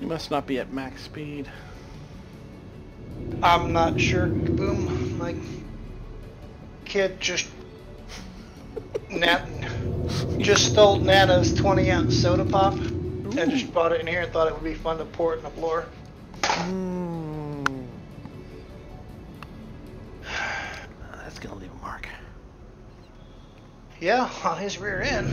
You must not be at max speed. I'm not sure, KaahBoom. My kid just stole Nana's 20-ounce soda pop. Ooh. I just brought it in here and thought it would be fun to pour it in the floor. That's gonna leave a mark. Yeah, on his rear end.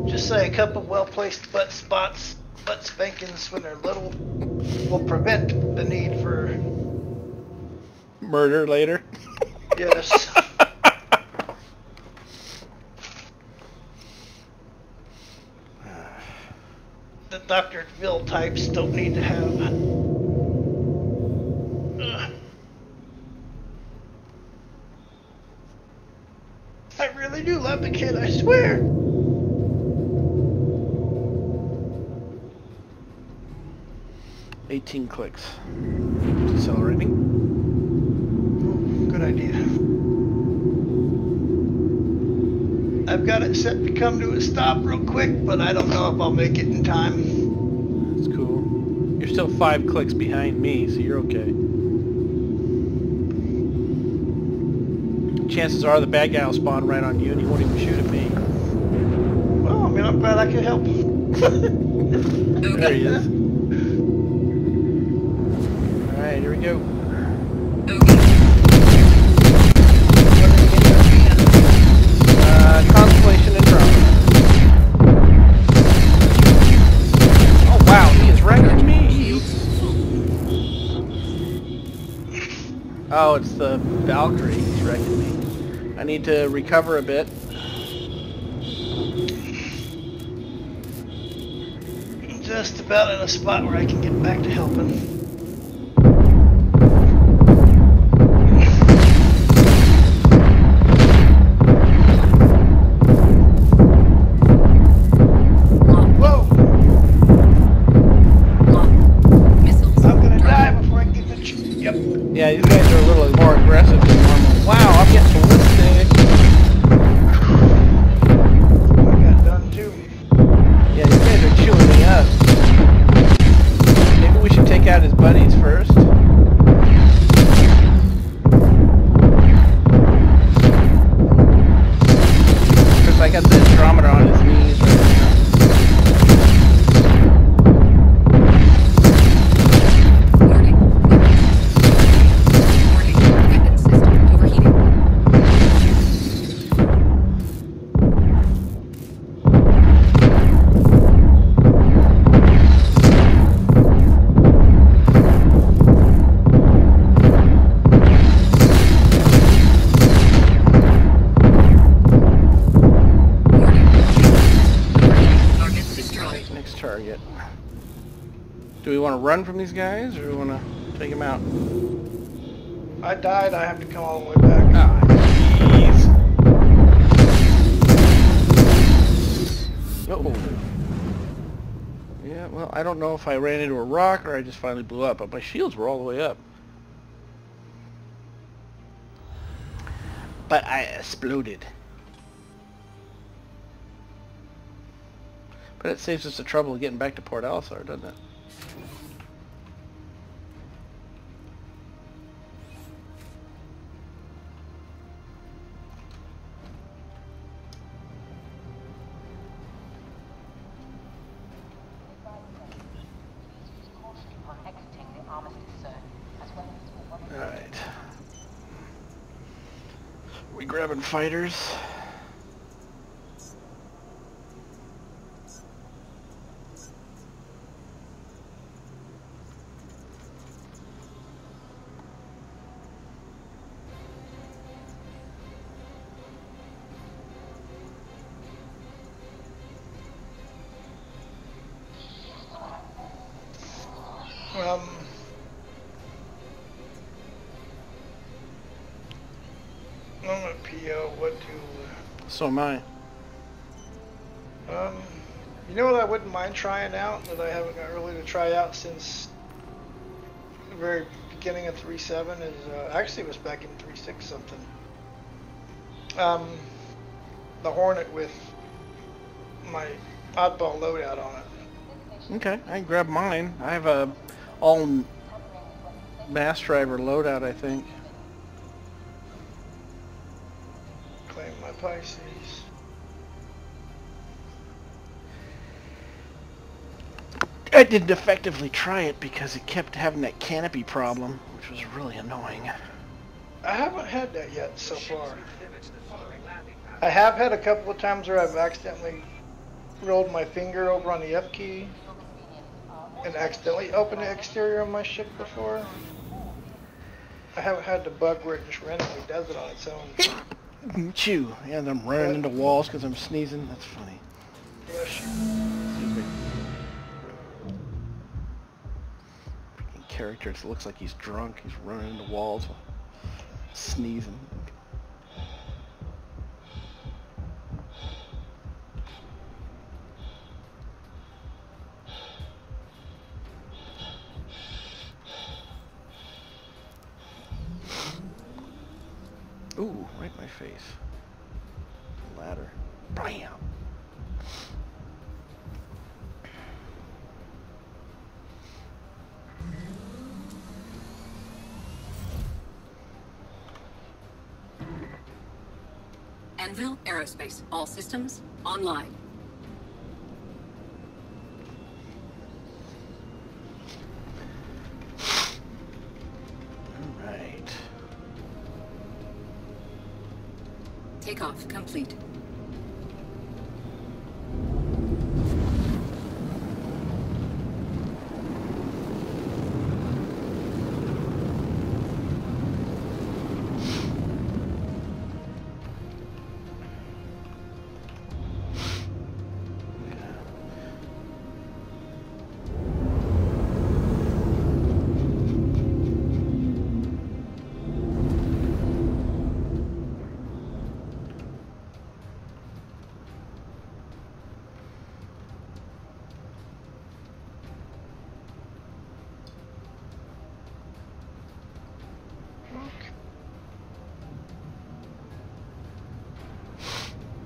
Just say a couple well-placed butt spankings when they're little will prevent the need for murder later. Yes. The Dr. Phil types don't need to have. I really do love the kid, I swear. $18 clicks. Decelerating. Ooh, good idea. I've got it set to come to a stop real quick, but I don't know if I'll make it in time. That's cool. You're still 5 clicks behind me, so you're okay. Chances are the bad guy will spawn right on you and he won't even shoot at me. Well, I mean, I'm glad I could help. There he is. Alright, here we go. Constellation and drone. Oh wow, he is wrecking me! Oh, it's the Valkyrie he's wrecking me. I need to recover a bit. Just about in a spot where I can get back to helping. Yeah, these guys are a little more aggressive than normal. Wow, I'm getting ballistic. I got done too. Yeah, these guys are chewing me up. Maybe we should take out his buddies first. Because I got the Andromeda on his knees right now. Target. Do we want to run from these guys, or do we want to take them out? I died, I have to come all the way back. Ah, jeez. Oh. Yeah, well, I don't know if I ran into a rock or I just finally blew up, but my shields were all the way up. But I exploded. But it saves us the trouble of getting back to Port Alisar, doesn't it? Alright. We grabbing fighters. I'm a PO, what do... So am I. You know what I wouldn't mind trying out, that I haven't got really to try out since the very beginning of 3.7 is, actually it was back in 3.6 something. The Hornet with my oddball loadout on it. Okay, I can grab mine. I have a all mass driver loadout, I think. Claim my Pisces. I didn't effectively try it because it kept having that canopy problem, which was really annoying. I haven't had that yet so far. I have had a couple of times where I've accidentally rolled my finger over on the F key and accidentally opened the exterior of my ship before. I haven't had the bug where it just randomly does it on its own. Chew. Yeah, and I'm running into walls because I'm sneezing. That's funny. Bless you. Excuse me. Freaking character, it looks like he's drunk. He's running into walls while sneezing. Ooh, right in my face. Ladder. Bam! Anvil Aerospace. All systems online. All right. Takeoff complete.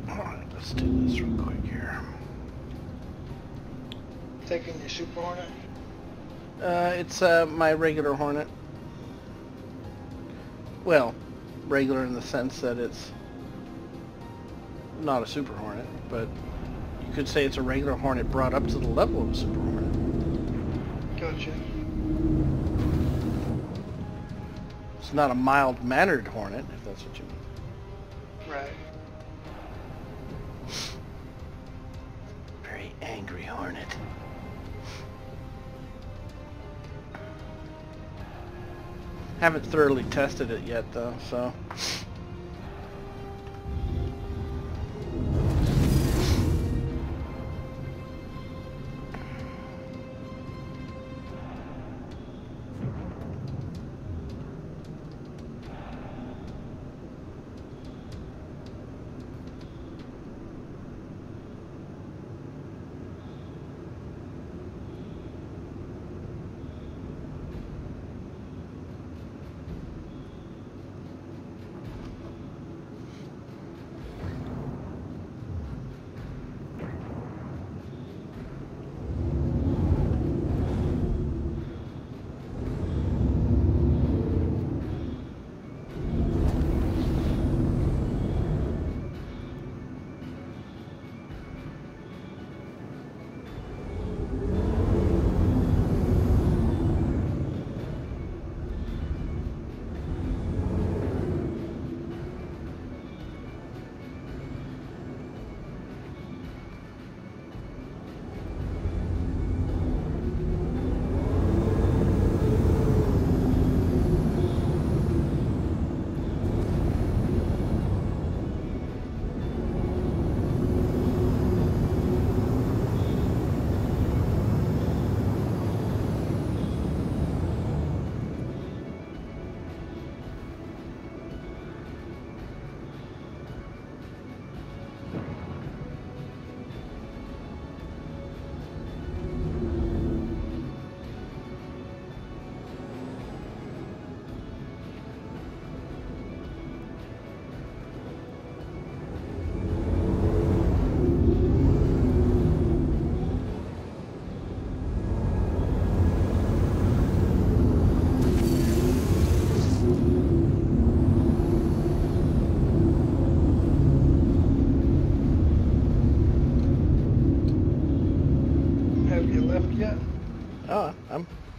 Alright, let's do this real quick here. Taking your Super Hornet. It's my regular Hornet. Well, regular in the sense that it's not a Super Hornet, but you could say it's a regular Hornet brought up to the level of a Super Hornet. Gotcha. It's not a mild-mannered Hornet, if that's what you mean. Right. Very angry Hornet. Haven't thoroughly tested it yet, though, so...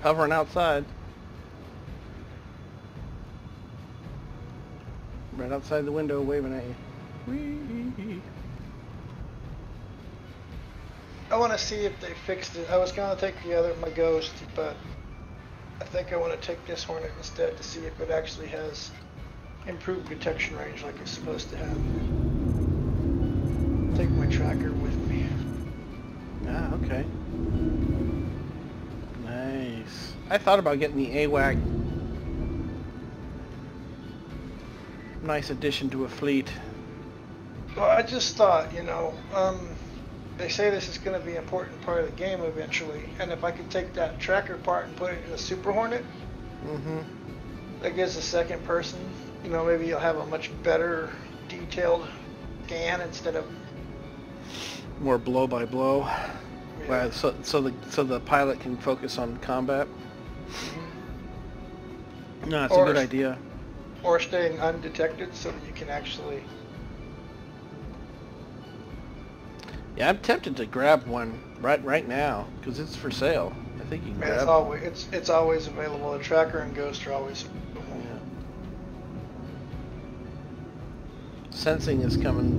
hovering outside. Right outside the window, waving at you. Whee! I want to see if they fixed it. I was going to take my Ghost, but I think I want to take this Hornet instead to see if it actually has improved detection range like it's supposed to have. Take my tracker with me. Ah, okay. Nice. I thought about getting the AWAC. Nice addition to a fleet. Well, I just thought, they say this is going to be an important part of the game eventually, and if I could take that tracker part and put it in a Super Hornet, that gives a second person, maybe you'll have a much better detailed scan instead of more blow by blow. Yeah. So the pilot can focus on combat. No, it's a good idea. Or staying undetected so that you can actually... Yeah, I'm tempted to grab one right now because it's for sale. I think you can grab it. It's always available. The tracker and Ghost are always available. Yeah. Sensing is coming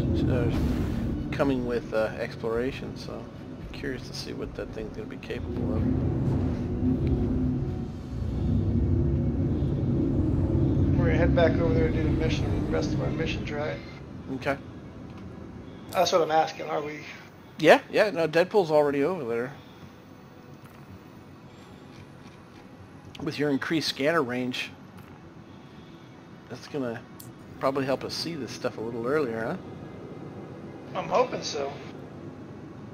with exploration, so I'm curious to see what that thing's going to be capable of. We're going to head back over there and do the mission, the rest of our missions, right? Okay. That's what I'm asking. Are we... Yeah, no, Deadpool's already over there. With your increased scanner range, that's going to probably help us see this stuff a little earlier, huh? I'm hoping so.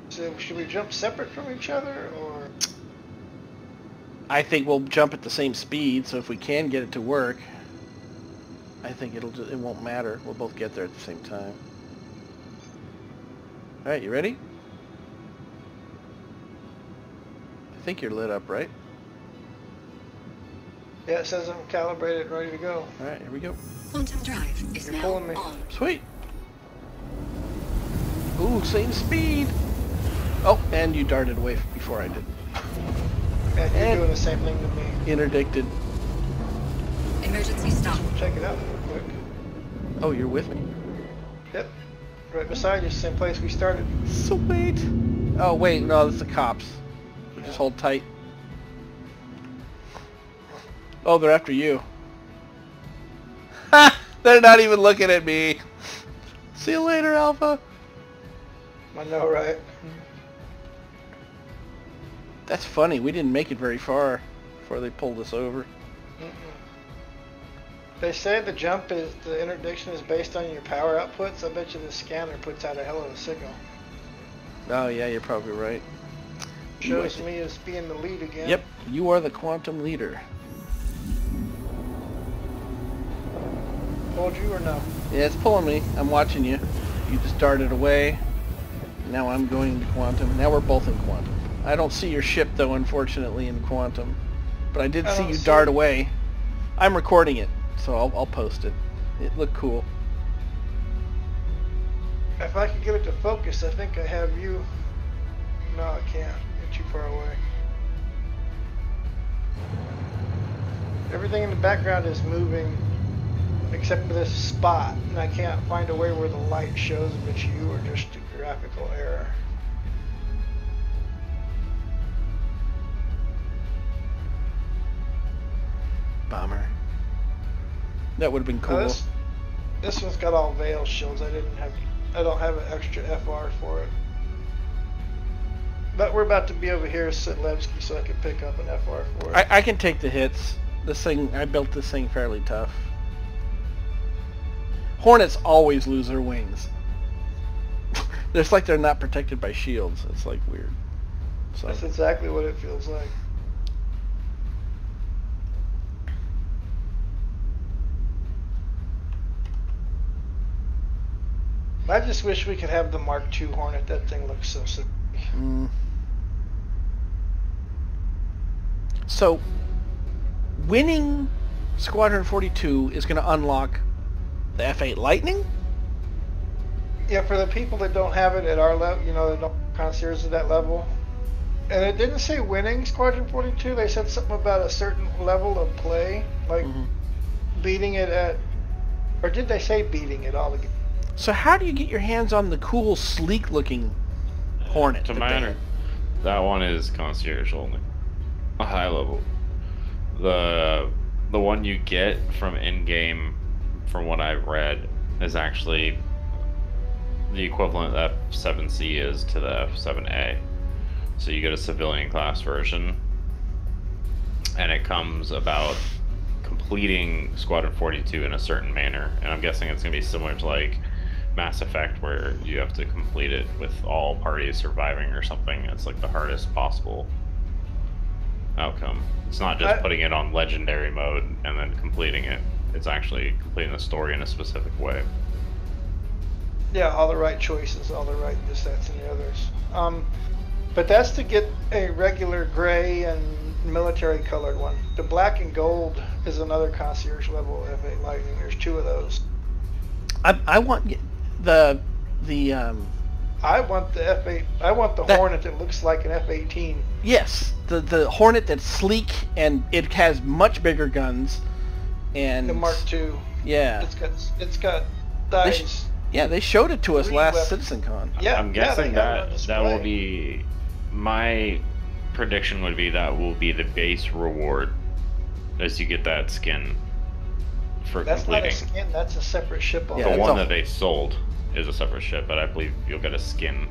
So should we jump separate from each other, or...? I think we'll jump at the same speed, so if we can get it to work, I think it won't matter. We'll both get there at the same time. Alright, you ready? I think you're lit up, right? Yeah, it says I'm calibrated, ready to go. Alright, here we go. Quantum drive is You're now pulling me. on. Sweet! Ooh, same speed! Oh, and you darted away before I did. And you're doing the same thing to me. Interdicted. Emergency stop. Check it out real quick. Oh, you're with me? Yep. Right beside you, same place we started. Sweet! Oh, wait, no, that's the cops. Just hold tight. Oh, they're after you. Ha! They're not even looking at me. See you later, Alpha. I know, right? That's funny. We didn't make it very far before they pulled us over. They say the interdiction is based on your power outputs. I bet you the scanner puts out a hell of a signal. Oh, yeah, you're probably right. Shows me as being the lead again. Yep, you are the quantum leader. Told you or no? Yeah, it's pulling me. I'm watching you. You just darted away. Now I'm going into quantum. Now we're both in quantum. I don't see your ship, though, unfortunately, in quantum. But I did see you dart away. I'm recording it, so I'll post it. It looked cool. If I could get it to focus, I think I have you. No, I can't. You're too far away. Everything in the background is moving except for this spot, and I can't find a way where the light shows if it's you or just a graphical error. Bummer. That would have been cool. This one's got all veil shields. I don't have an extra FR for it. But we're about to be over here at Sitlevsky, so I can pick up an FR for it. I can take the hits. I built this thing fairly tough. Hornets always lose their wings. It's like they're not protected by shields. It's like weird. So. That's exactly what it feels like. I just wish we could have the Mark II Hornet. That thing looks so sick. So, winning Squadron 42 is going to unlock the F8 Lightning? Yeah, for the people that don't have it at our level, that don't connoisseurs at that level, And it didn't say winning Squadron 42. They said something about a certain level of play, like beating it at, or did they say beating it all again? So how do you get your hands on the cool, sleek-looking Hornet? To my honor, that one is concierge only, a high level. The one you get from in-game, from what I've read, is actually the equivalent that F7C is to the F7A. So you get a civilian class version, and it comes about completing Squadron 42 in a certain manner. And I'm guessing it's going to be similar to like Mass Effect, where you have to complete it with all parties surviving or something. It's like the hardest possible outcome. It's not just putting it on legendary mode and then completing it. It's actually completing the story in a specific way. Yeah, all the right choices, all the right this, that's, and the others. But that's to get a regular gray and military colored one. The black and gold is another concierge level F8 Lightning. There's 2 of those. I want the I want the F8. I want the Hornet that looks like an F-18. Yes, the Hornet that's sleek and it has much bigger guns. And the Mark II. Yeah. It's got thighs. They showed it to us last weapons. CitizenCon. Yeah, I'm guessing that will be, my prediction would be that will be the base reward as you get that skin for completing. That's not a skin, that's a separate ship. The one that they sold is a separate ship, but I believe you'll get a skin.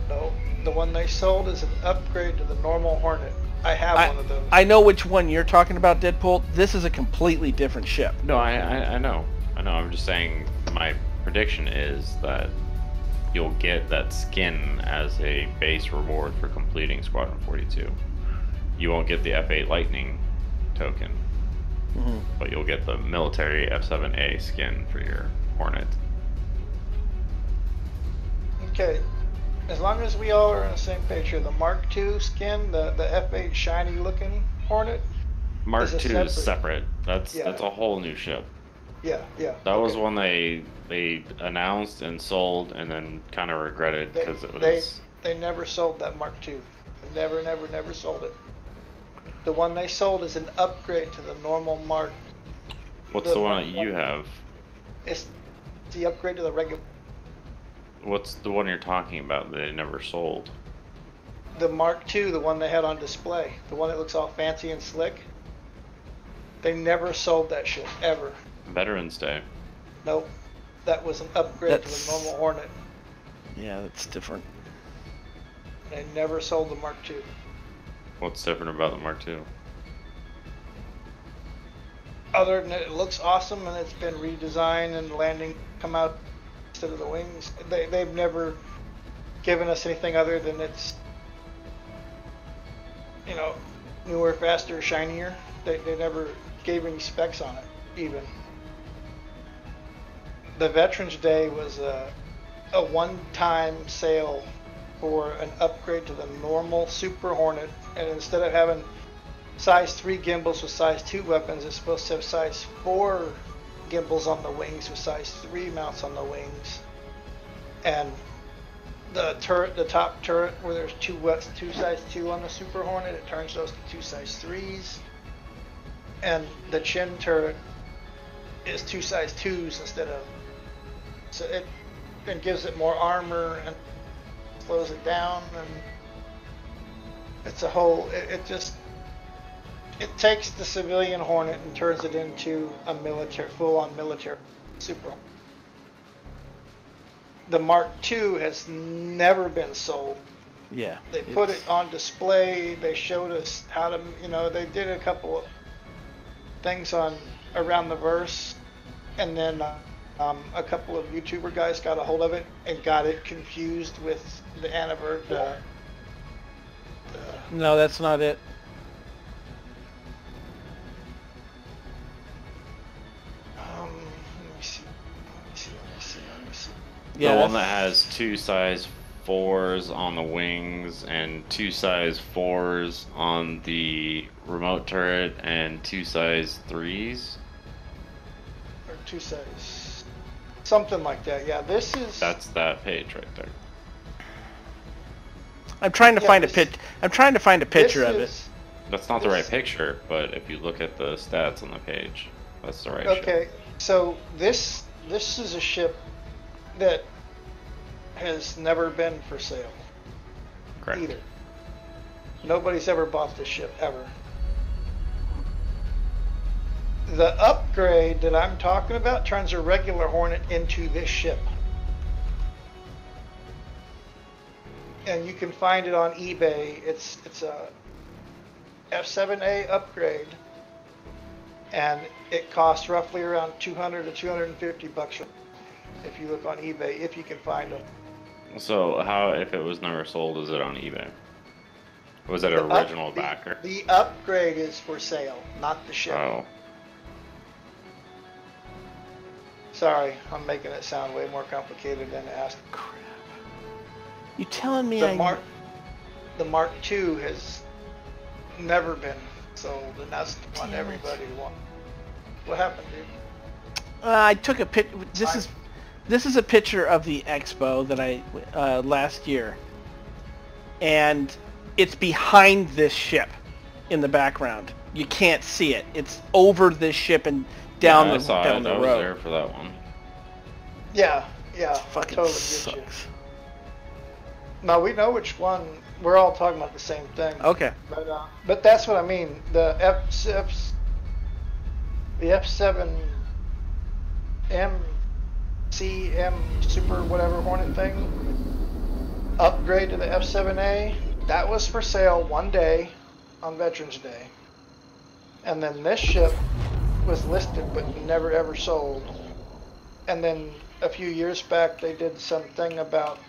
No, the one they sold is an upgrade to the normal Hornet. I have one of those. I know which one you're talking about, Deadpool. This is a completely different ship. No, I know. I'm just saying my prediction is that you'll get that skin as a base reward for completing Squadron 42. You won't get the F8 Lightning token, but you'll get the military F7A skin for your Hornet. Okay, as long as we all are on the same page here, the Mark II skin, the F8 shiny looking Hornet. Mark II is separate. That's a whole new ship. Yeah. That was one they announced and sold and then kind of regretted because it was. They never sold that Mark II. Never sold it. The one they sold is an upgrade to the normal Mark. What's the one that you have? It's the upgrade to the regular. What's the one you're talking about that they never sold? The Mark II, the one they had on display. The one that looks all fancy and slick. They never sold that shit, ever. Veterans Day. Nope. That was an upgrade to the normal Hornet. Yeah, that's different. They never sold the Mark II. What's different about the Mark II? Other than it looks awesome and it's been redesigned and the landing come out instead of the wings. They've never given us anything other than it's, newer, faster, shinier. They never gave any specs on it, even. The Veterans Day was a one-time sale for an upgrade to the normal Super Hornet, and instead of having size 3 gimbals with size 2 weapons, it's supposed to have size 4 gimbals on the wings with size 3 mounts on the wings. And the turret, the top turret, where there's two size 2 on the Super Hornet, it turns those to 2 size 3s. And the chin turret is 2 size 2s instead of, so it then gives it more armor and slows it down, and it's a whole, it takes the civilian Hornet and turns it into a military, full-on military Super. The Mark II has never been sold. Yeah. They put it on display. They showed us how to, they did a couple of things around the verse, and then a couple of YouTuber guys got a hold of it and got it confused with the anniversary. No, that's not it. Let me see. Yeah, the one that has 2 size 4s on the wings and 2 size 4s on the remote turret and 2 size 3s? Or 2 size... Something like that, yeah. This is... That's that page right there. I'm trying to Yeah, find a this- I'm trying to find a picture this of it. is- That's not the right picture, but if you look at the stats on the page, that's the right ship. Okay, so this is a ship that has never been for sale Correct. either. Nobody's ever bought this ship ever. The upgrade that I'm talking about turns a regular Hornet into this ship. And you can find it on eBay. It's a F7A upgrade, and it costs roughly around 200 to 250 bucks if you look on eBay, if you can find them. So how, if it was never sold, is it on eBay? Was it an original backer? The upgrade is for sale, not the ship. Oh. Sorry, I'm making it sound way more complicated than it has to. Crap. You telling me The Mark II has never been sold, and that's the one everybody wants. What happened, dude? I took a pic. This is a picture of the expo that I last year, and it's behind this ship in the background. You can't see it. It's over this ship and down I the saw down it. the I was road. there for that one. Yeah, Fucking totally sucks. get you. No, we know which one. We're all talking about the same thing. Okay. But that's what I mean. The F7 MCM Super whatever Hornet thing upgrade to the F7A, that was for sale one day on Veterans Day. And then this ship was listed but never ever sold. And then a few years back they did something about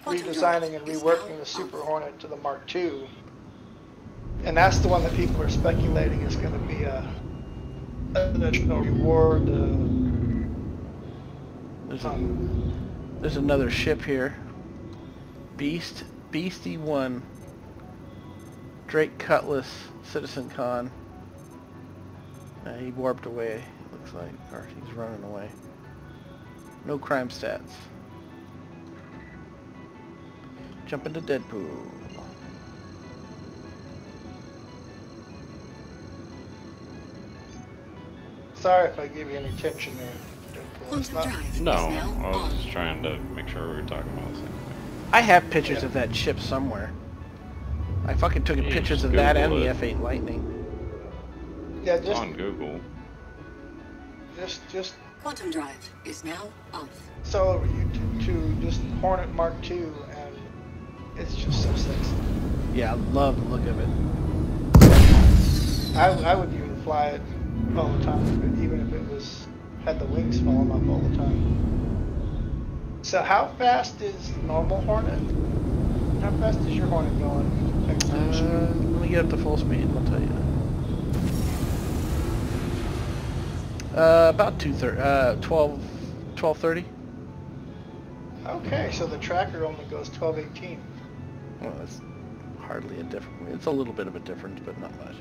redesigning and reworking the Super Hornet to the Mark II. And that's the one that people are speculating is going to be a additional reward. There's another ship here. Beastie 1. Drake Cutlass, Citizen Con. He warped away, looks like, or he's running away. No crime stats. Jump into Deadpool. Sorry if I give you any tension there. Deadpool. It's not, No, I was just trying to make sure we were talking about the same thing. I have pictures of that ship somewhere. I fucking took You pictures just of that and Google the it. F8 Lightning. yeah, It's on Google. just Quantum drive is now off. sell over YouTube to just Hornet Mark II, and it's just so sexy. Yeah, I love the look of it. I would even fly it all the time, even if it was had the wings falling off all the time. So how fast is normal Hornet? How fast is your Hornet going? Let me get up to full speed, I'll tell you. About 12:30. Okay, so the tracker only goes 1218. Well, that's hardly a difference. It's a little bit of a difference, but not much.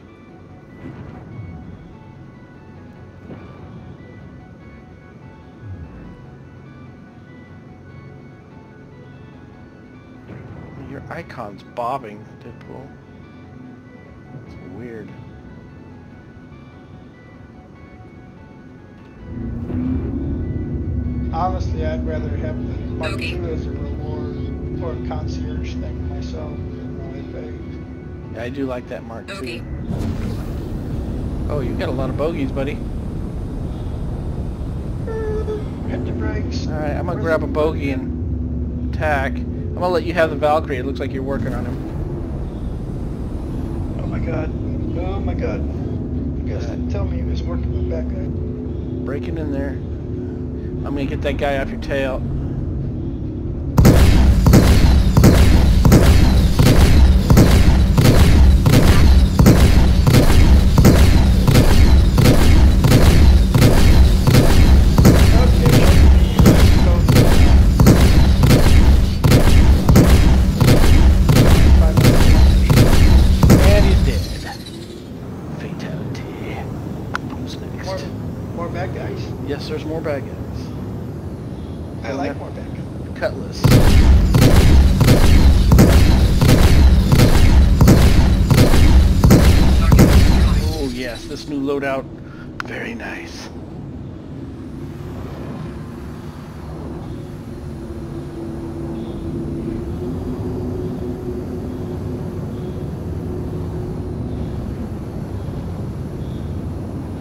Your icon's bobbing, Deadpool. It's weird. Honestly, I'd rather have the Mark II as a reward or a concierge thing myself. Yeah, I do like that Mark II. Okay. Oh, you got a lot of bogeys, buddy. Hit the brakes. Alright, I'm gonna grab a bogey and attack. I'm gonna let you have the Valkyrie. It looks like you're working on him. Oh my god. Oh my god. You guys didn't tell me he was working with that guy. Breaking in there. I'm gonna get that guy off your tail. And he's dead. Fatality. Who's next? More bad guys. Yes, there's more bad guys. I like more bad guys. Cutlass. yes, this new loadout, very nice.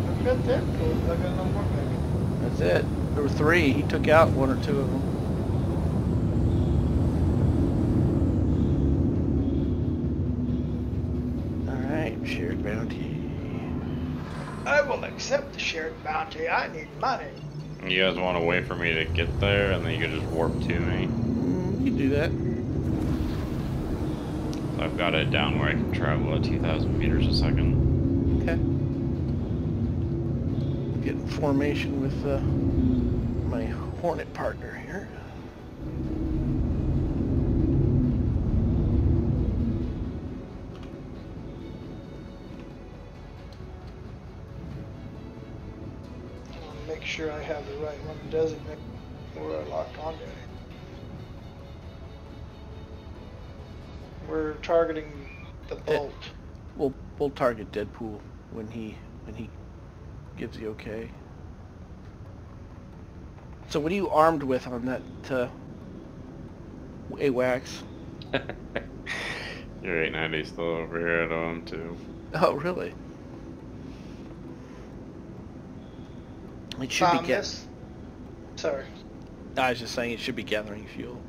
I've got that cool. I got no more back. That's it. There were 3. He took out 1 or 2 of them. Alright, shared bounty. I will accept the shared bounty. I need money. You guys want to wait for me to get there, and then you can just warp to me? You can do that. I've got it down where I can travel at 2,000 meters a second. Okay. Get in formation with my Hornet partner here. Make sure I have the right one designated before I lock onto it. We're targeting the bolt. We'll target Deadpool when he gives the okay. So what are you armed with on that AWACS? Your 890 still over here at home too. Oh really? It should be Sorry. I was just saying it should be gathering fuel.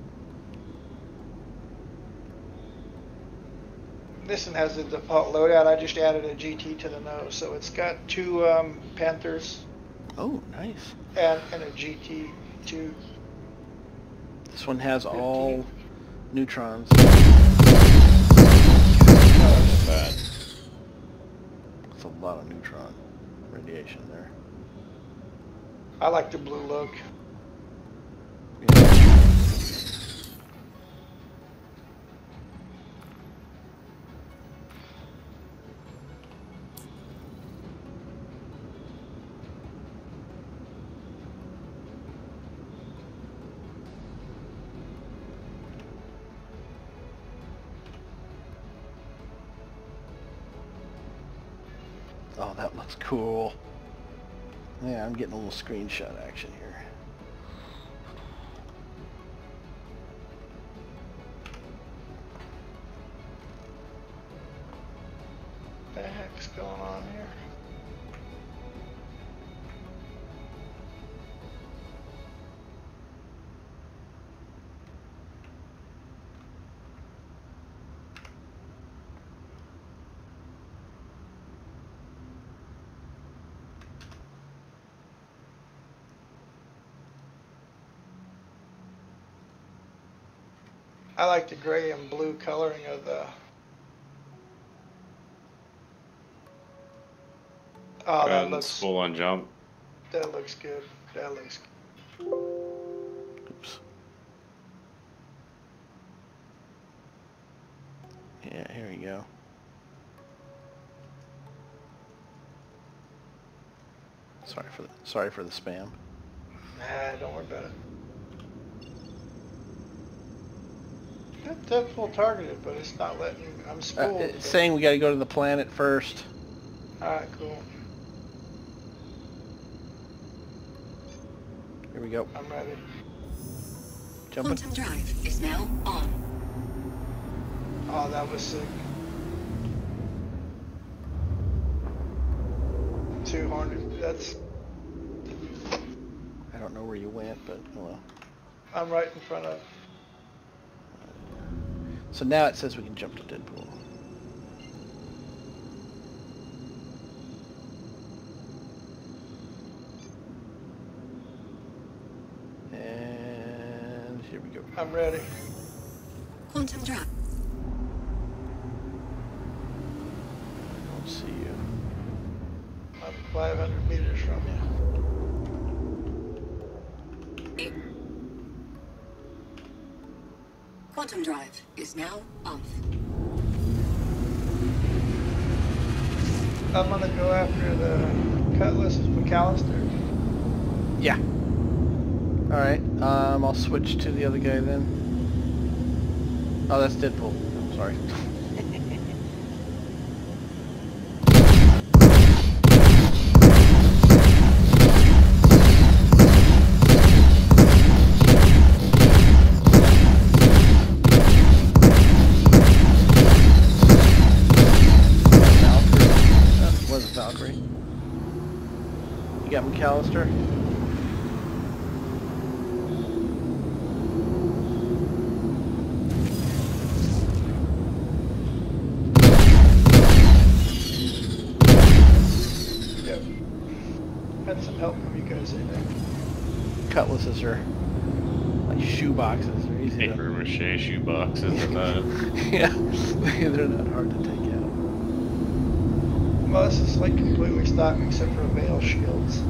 This one has the default loadout. I just added a GT to the nose, so it's got 2 Panthers. Oh, nice. And a GT2. This one has all neutrons. Oh, bad. That's a lot of neutron radiation there. I like the blue look. Yeah. Oh, that looks cool. Yeah, I'm getting a little screenshot action here. What the heck's going on here? I like the gray and blue coloring of the... Oh, that looks... full on jump. That looks good. That looks good. Oops. Yeah, here we go. Sorry for the spam. Nah, don't worry about it. That full targeted, but it's not letting me. I'm spooled. It's saying we got to go to the planet first. Alright, cool. Here we go. I'm ready. Jumping. Quantum drive is now on. Oh, that was sick. 2 Hornet. That's... I don't know where you went, but oh well. I'm right in front of... So now it says we can jump to Deadpool. And here we go. I'm ready. Quantum drive. I don't see you. I'm 500 meters from you. Quantum drive is now off. I'm gonna go after the Cutlass's McAllister. Yeah. Alright, I'll switch to the other guy then. Oh, that's Deadpool. I'm sorry. Alistair? Yep. Had some help from you guys, I think. Cutlasses are like shoe boxes. They're easy to... Paper mache shoe boxes and that. Yeah, they're not hard to take out. Well, this is like completely stock except for veil shields.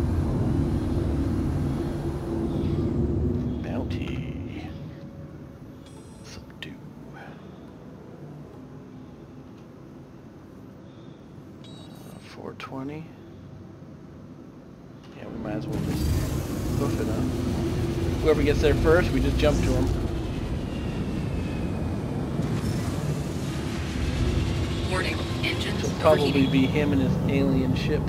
Bounty. Subdue. 420. Yeah, we might as well just hoof it up. Whoever gets there first, we just jump to them. Warning, engines It'll probably overheating. be him and his alien ship.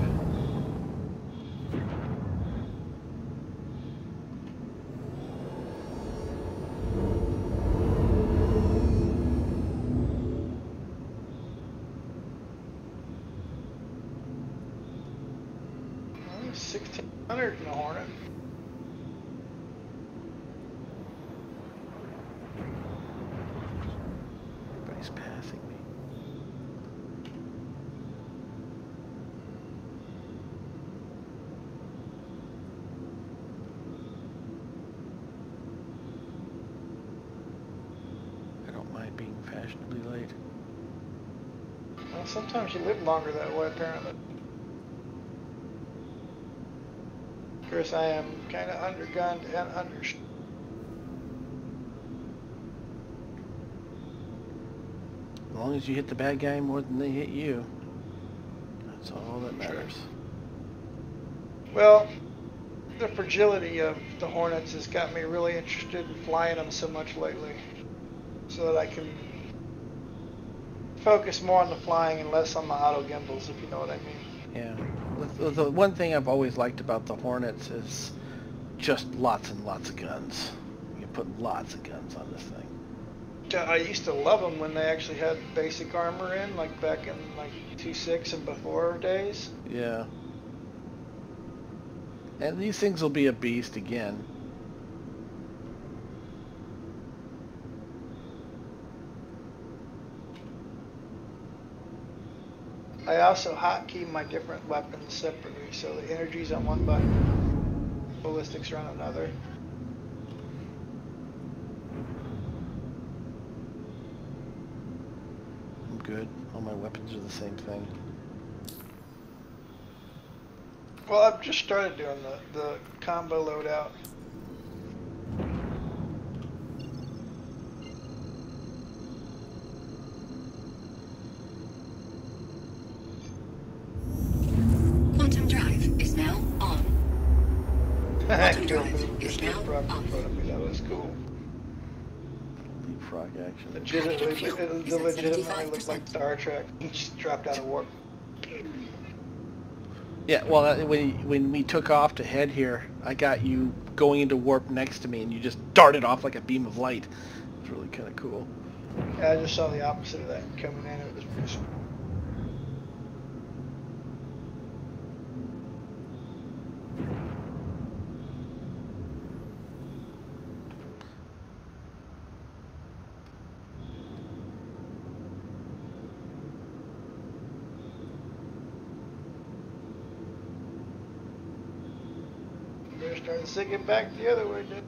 Well, 1,600 in a Hornet. Everybody's passing me. I don't mind being fashionably late. Well, sometimes you live longer that way, apparently. Of course, I am kind of undergunned and undershot. As long as you hit the bad guy more than they hit you, that's all that matters. Well, the fragility of the Hornets has got me really interested in flying them so much lately, so that I can focus more on the flying and less on the auto gimbals, if you know what I mean. Yeah. The one thing I've always liked about the Hornets is just lots and lots of guns. You can put lots of guns on this thing. I used to love them when they actually had basic armor in, like back in like 2.6 and before days. Yeah. And these things will be a beast again. I also hotkey my different weapons separately, so the energy's on one button, ballistics are on another. I'm good. All my weapons are the same thing. Well, I've just started doing the combo loadout. Quantum drive is now on. Quantum drive KaahBoom is just now dropped in on. front of me. That was cool. Leapfrog action. Legitimately, it legitimately looked like Star Trek. He just dropped out of warp. Yeah, well, when we took off to head here, I got you going into warp next to me, and you just darted off like a beam of light. It was really kind of cool. Yeah, I just saw the opposite of that coming in. It was just... Better start zigging back the other way, dude.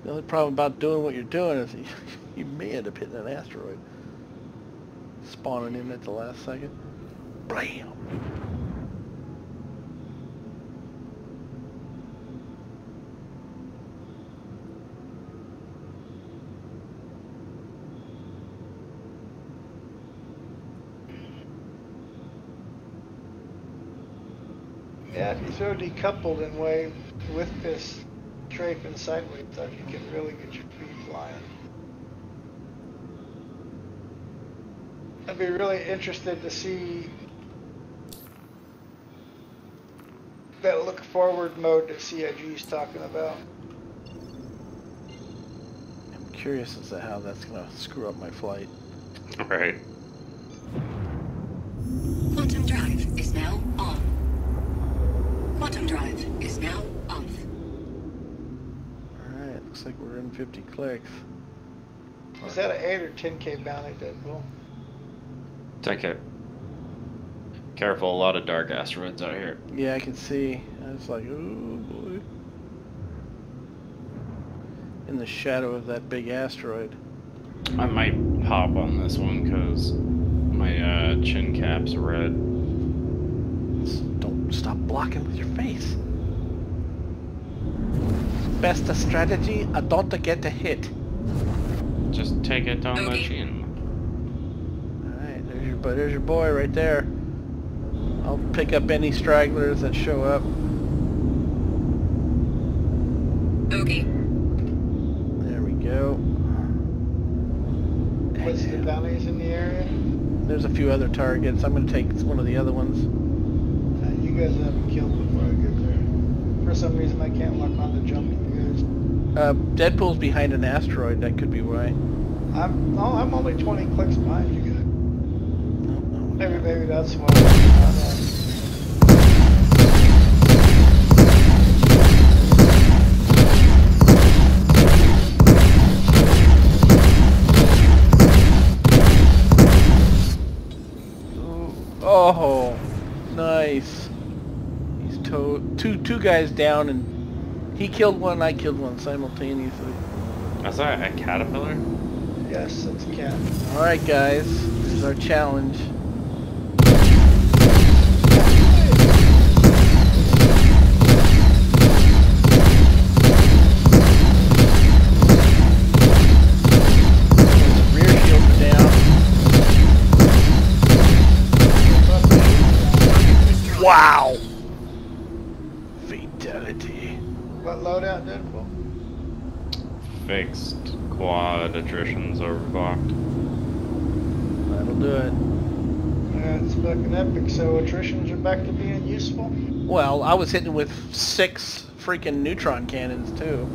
The only problem about doing what you're doing is you may end up hitting an asteroid. Spawning in at the last second. Bam! Yeah, if you throw decoupled and wave with this strafing sideways, you can really get your feet flying. I'd be really interested to see that look forward mode that CIG is talking about. I'm curious as to how that's going to screw up my flight. Right. Quantum drive is now on. drive is now off. Alright, looks like we're in 50 clicks. Is that an 8 or 10K bounty, Deadpool? Take it. Careful, a lot of dark asteroids out here. Yeah, I can see. I was like, ooh boy. In the shadow of that big asteroid. I might hop on this one because my chin cap's red. Don't stop blocking with your face. Best strategy, don't get a hit. Just take it on the Okay. chin. Alright, there's your boy right there. I'll pick up any stragglers that show up. Okay. There we go. What's the bounties in the area? There's a few other targets. I'm going to take one of the other ones. You guys haven't killed before I get there. For some reason, I can't lock on to jump you guys. Deadpool's behind an asteroid. That could be why. I'm only 20 clicks behind you guys. No. Maybe that's why. Oh, nice. He's two guys down, and he killed one, I killed one simultaneously. Is that a caterpillar? Yes, it's a cat. Alright guys, this is our challenge. Rear shields are down. Wow! Fatality. What loadout, Deadpool? Fixed quad attrition's overclocked. That'll do it. Yeah, it's fucking epic. So attritions are back to being useful? Well, I was hitting with 6 freaking neutron cannons too.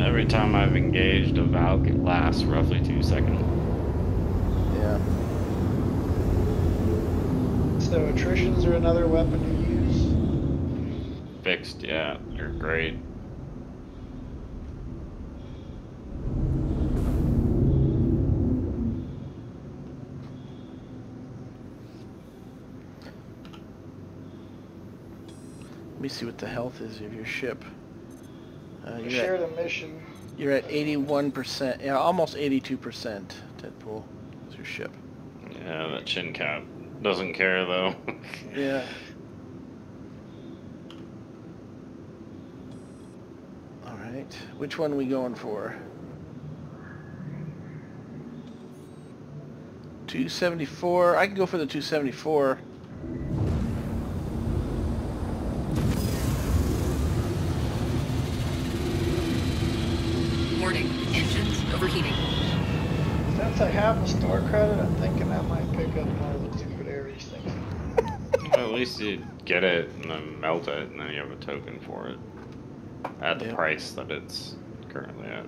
Every time I've engaged a Valk, it lasts roughly 2 seconds. Yeah. So attritions are another weapon to use? Fixed, yeah, you're great. Let me see what the health is of your ship. We shared a mission. You're at 81%, yeah, almost 82%, Deadpool, is your ship. Yeah, that chin cap doesn't care though. Yeah. Alright, which one are we going for? 274, I can go for the 274. Warning, engines overheating. Since I have a store credit, I'm thinking I might pick up one of the stupid Ares things. Well, at least you get it and then melt it, and then you have a token for it at the Yeah. price that it's currently at.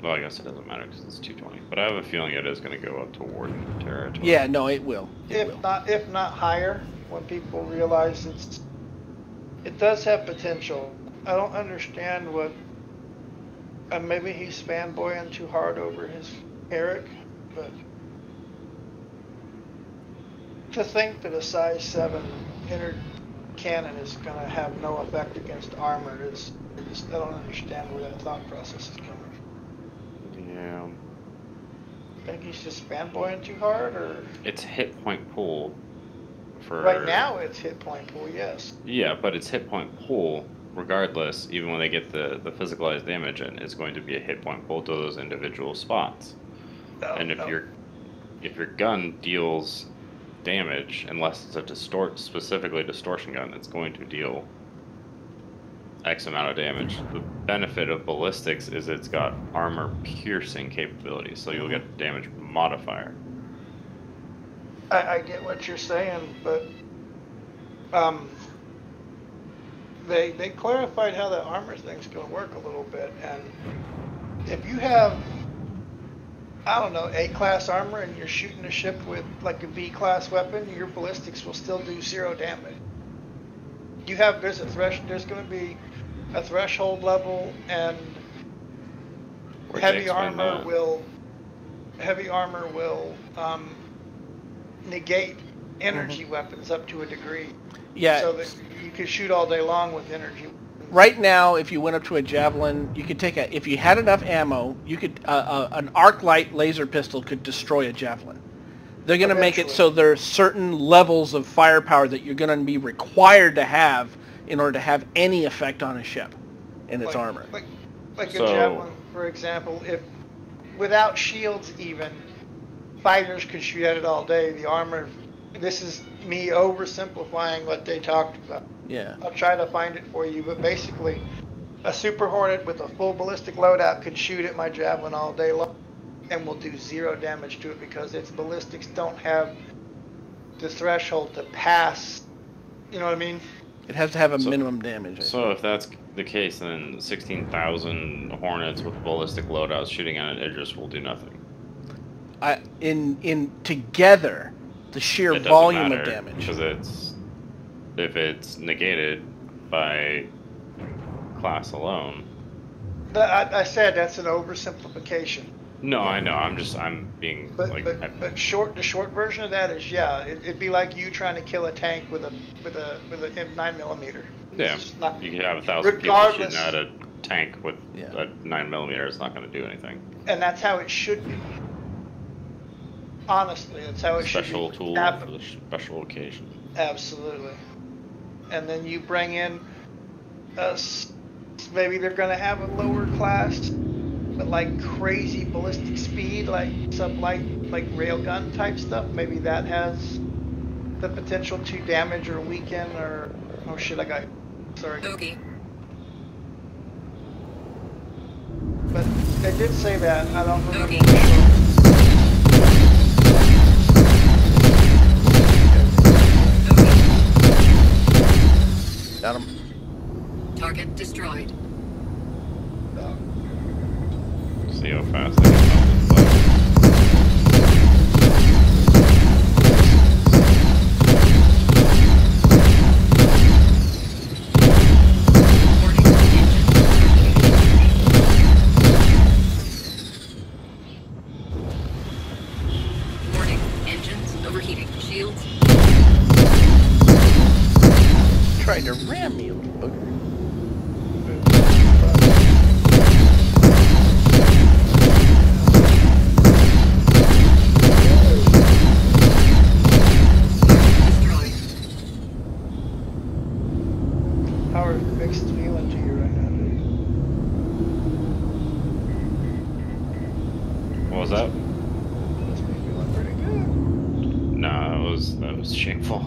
Well, I guess it doesn't matter because it's 220, but I have a feeling it is going to go up to Warden territory. Yeah, no, it will. It will. If not higher, when people realize it does have potential. I don't understand what. Maybe he's fanboying too hard over his Eric, but to think that a size 7 inner cannon is going to have no effect against armor is. I don't understand where that thought process is coming from. Yeah. Think he's just fanboying too hard, or It's hit point pool for... right now it's hit point pool, yes. Yeah, but it's hit point pool regardless, even when they get the physicalized damage in, it's going to be a hit point pool to those individual spots. And if your gun deals damage, unless it's a specifically distortion gun, it's going to deal X amount of damage. The benefit of ballistics is it's got armor piercing capabilities, so you'll get a damage modifier. I get what you're saying, but they clarified how the armor thing's going to work a little bit, and if you have I don't know, A-class armor and you're shooting a ship with like a B-class weapon, your ballistics will still do 0 damage. There's going to be a threshold level, and Where'd they explain that? heavy armor will negate energy weapons up to a degree. Yeah. So that you could shoot all day long with energy. Right now, if you went up to a javelin, you could if you had enough ammo, you could an arc light laser pistol could destroy a javelin. They're going to make it so there are certain levels of firepower that you're going to be required to have in order to have any effect on a ship and its armor. Like a javelin, for example, if without shields even, fighters could shoot at it all day. The armor, this is me oversimplifying what they talked about. Yeah. I'll try to find it for you, but basically, a Super Hornet with a full ballistic loadout could shoot at my javelin all day long and will do 0 damage to it because its ballistics don't have the threshold to pass. You know what I mean? It has to have a minimum damage. So if that's the case, then 16,000 Hornets with ballistic loadouts shooting at an Idris will do nothing. In together, the sheer volume of damage. Because if it's negated by class alone. I said that's an oversimplification. No, I know. I'm being but, like. But the short version of that is it'd be like you trying to kill a tank with a 9mm. Yeah, you can have 1,000 people shooting at a tank with a 9mm. It's not going to do anything. And that's how it should be. Honestly, that's how it should be. Special tool for the special occasion. Absolutely. And then you bring in maybe they're going to have a lower class, but like crazy ballistic speed, like sublight, like railgun type stuff. Maybe that has the potential to damage or weaken or sorry. Okay. But they did say that. I don't remember. Okay. Got him. Target destroyed. See how fast I can melt this stuff. Warning. Engines overheating. Shields. Tried to ram me, little booger. How are mixed feeling to you right now, dude? What was that? Must be feeling pretty good. No, that was shameful.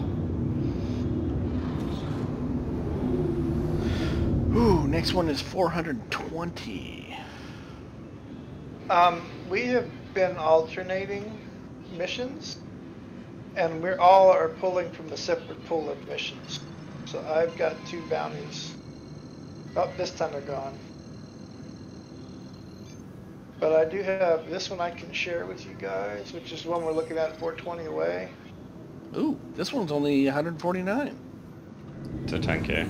Ooh, next one is 420. We have been alternating missions, and we all are pulling from the separate pool of missions. So I've got 2 bounties. Oh, this time they're gone. But I do have this one I can share with you guys, which is the one we're looking at 420 away. Ooh, this one's only 149. To 10K.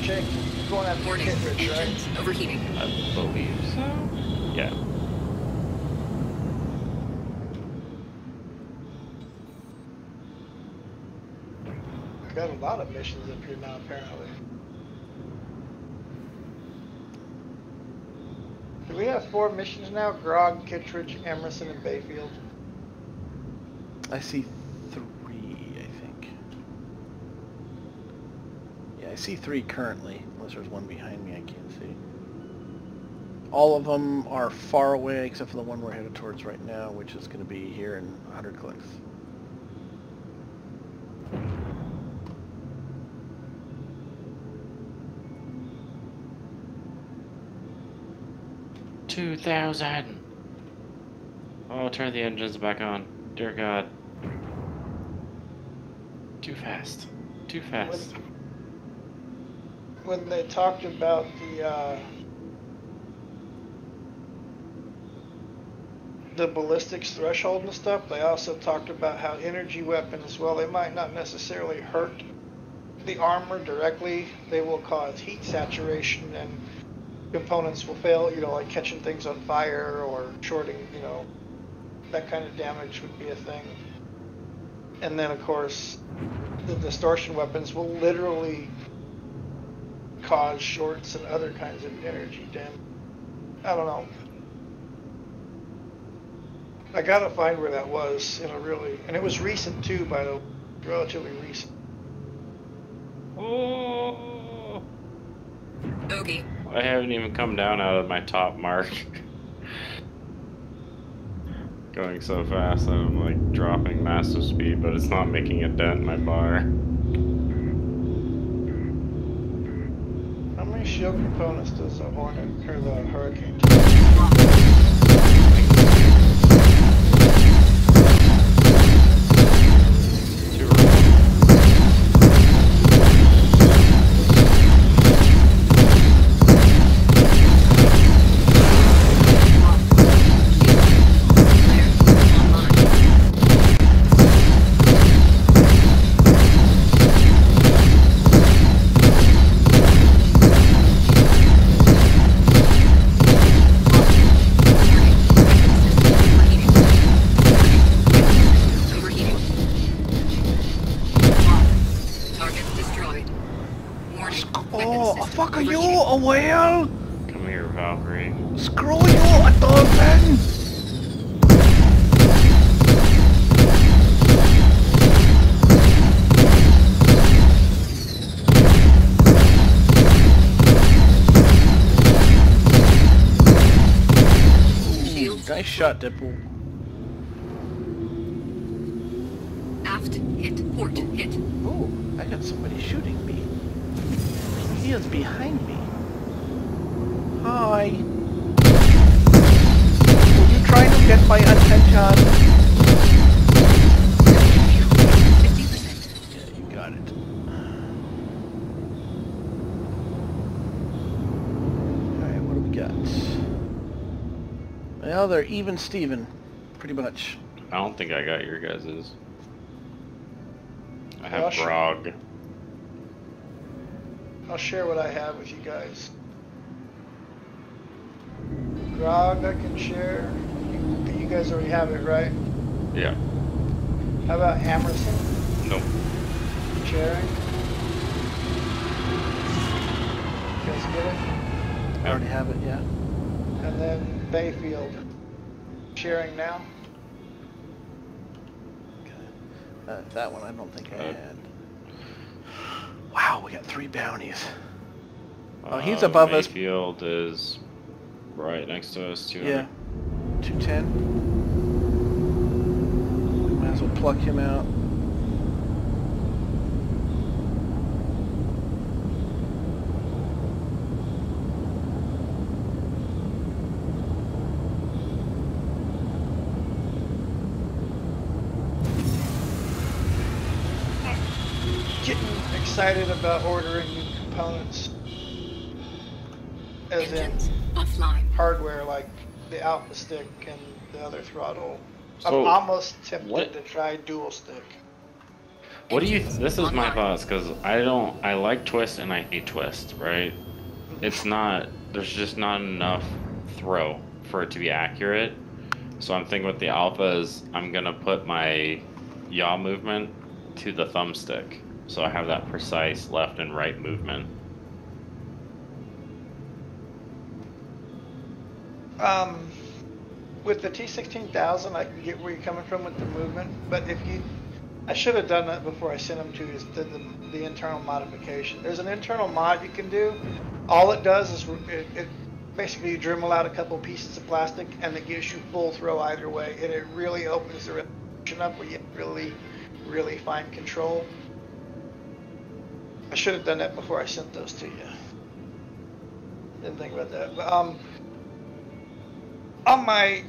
Jake, you're going after Warning. Kittredge, right? Engines overheating. I believe so. Yeah. We've got a lot of missions up here now, apparently. Do we have 4 missions now? Grog, Kittredge, Emerson, and Bayfield. I see 3, I think. Yeah, I see 3 currently, unless there's one behind me I can't see. All of them are far away, except for the one we're headed towards right now, which is going to be here in 100 clicks. $2,000. Oh, turn the engines back on. Dear God. Too fast. Too fast. when they talked about the ballistics threshold and stuff, they also talked about how energy weapons, well, they might not necessarily hurt the armor directly, they will cause heat saturation and components will fail, you know, like catching things on fire or shorting, you know, that kind of damage would be a thing. And then, of course, the distortion weapons will literally cause shorts and other kinds of energy damage. I don't know. I gotta find where that was in a really, and it was recent too, by the way, relatively recent. Oh, Okay. I haven't even come down out of my top mark. Going so fast that I'm like dropping massive speed, but it's not making a dent in my bar. How many shield components does the Hornet or the Hurricane? Fuck are you, a whale? Come here, Valkyrie. Screw you, a dolphin! Shields. Nice shot, Deadpool. Aft hit. Port hit. Oh, I got somebody shooting me. He is behind me. Hi. Were you trying to get my attention? 50%. Yeah, you got it. Alright, what do we got? Well, they're even Steven, pretty much. I don't think I got your guys's. I have Gosh. Grog. I'll share what I have with you guys. Grog, I can share. You guys already have it, right? Yeah. How about Amerson? Nope. Sharing? You guys get it? I already have it, yeah. And then Bayfield. Sharing now? That one I don't think I had. Wow, we got 3 bounties. Oh, he's above us. Mayfield is right next to us, too. Yeah. 210. Might as well pluck him out. Getting excited about ordering new components. As in Engines offline. hardware like the Alpha Stick and the other throttle. So, I'm almost tempted what- to try dual stick. What do you? Engines This is my online. thoughts because I like twist and I hate twist. Right? It's not. There's just not enough throw for it to be accurate. So I'm thinking with the alphas, I'm gonna put my yaw movement to the thumbstick, so I have that precise left and right movement. With the T16000, I can get where you're coming from with the movement, but if you, I should have done that before I sent them to you, is the internal modification. There's an internal mod you can do. All it does is it basically you Dremel out a couple pieces of plastic and it gives you full throw either way, and it really opens the resolution up where you really fine control. I should have done that before I sent those to you. Didn't think about that. But, on my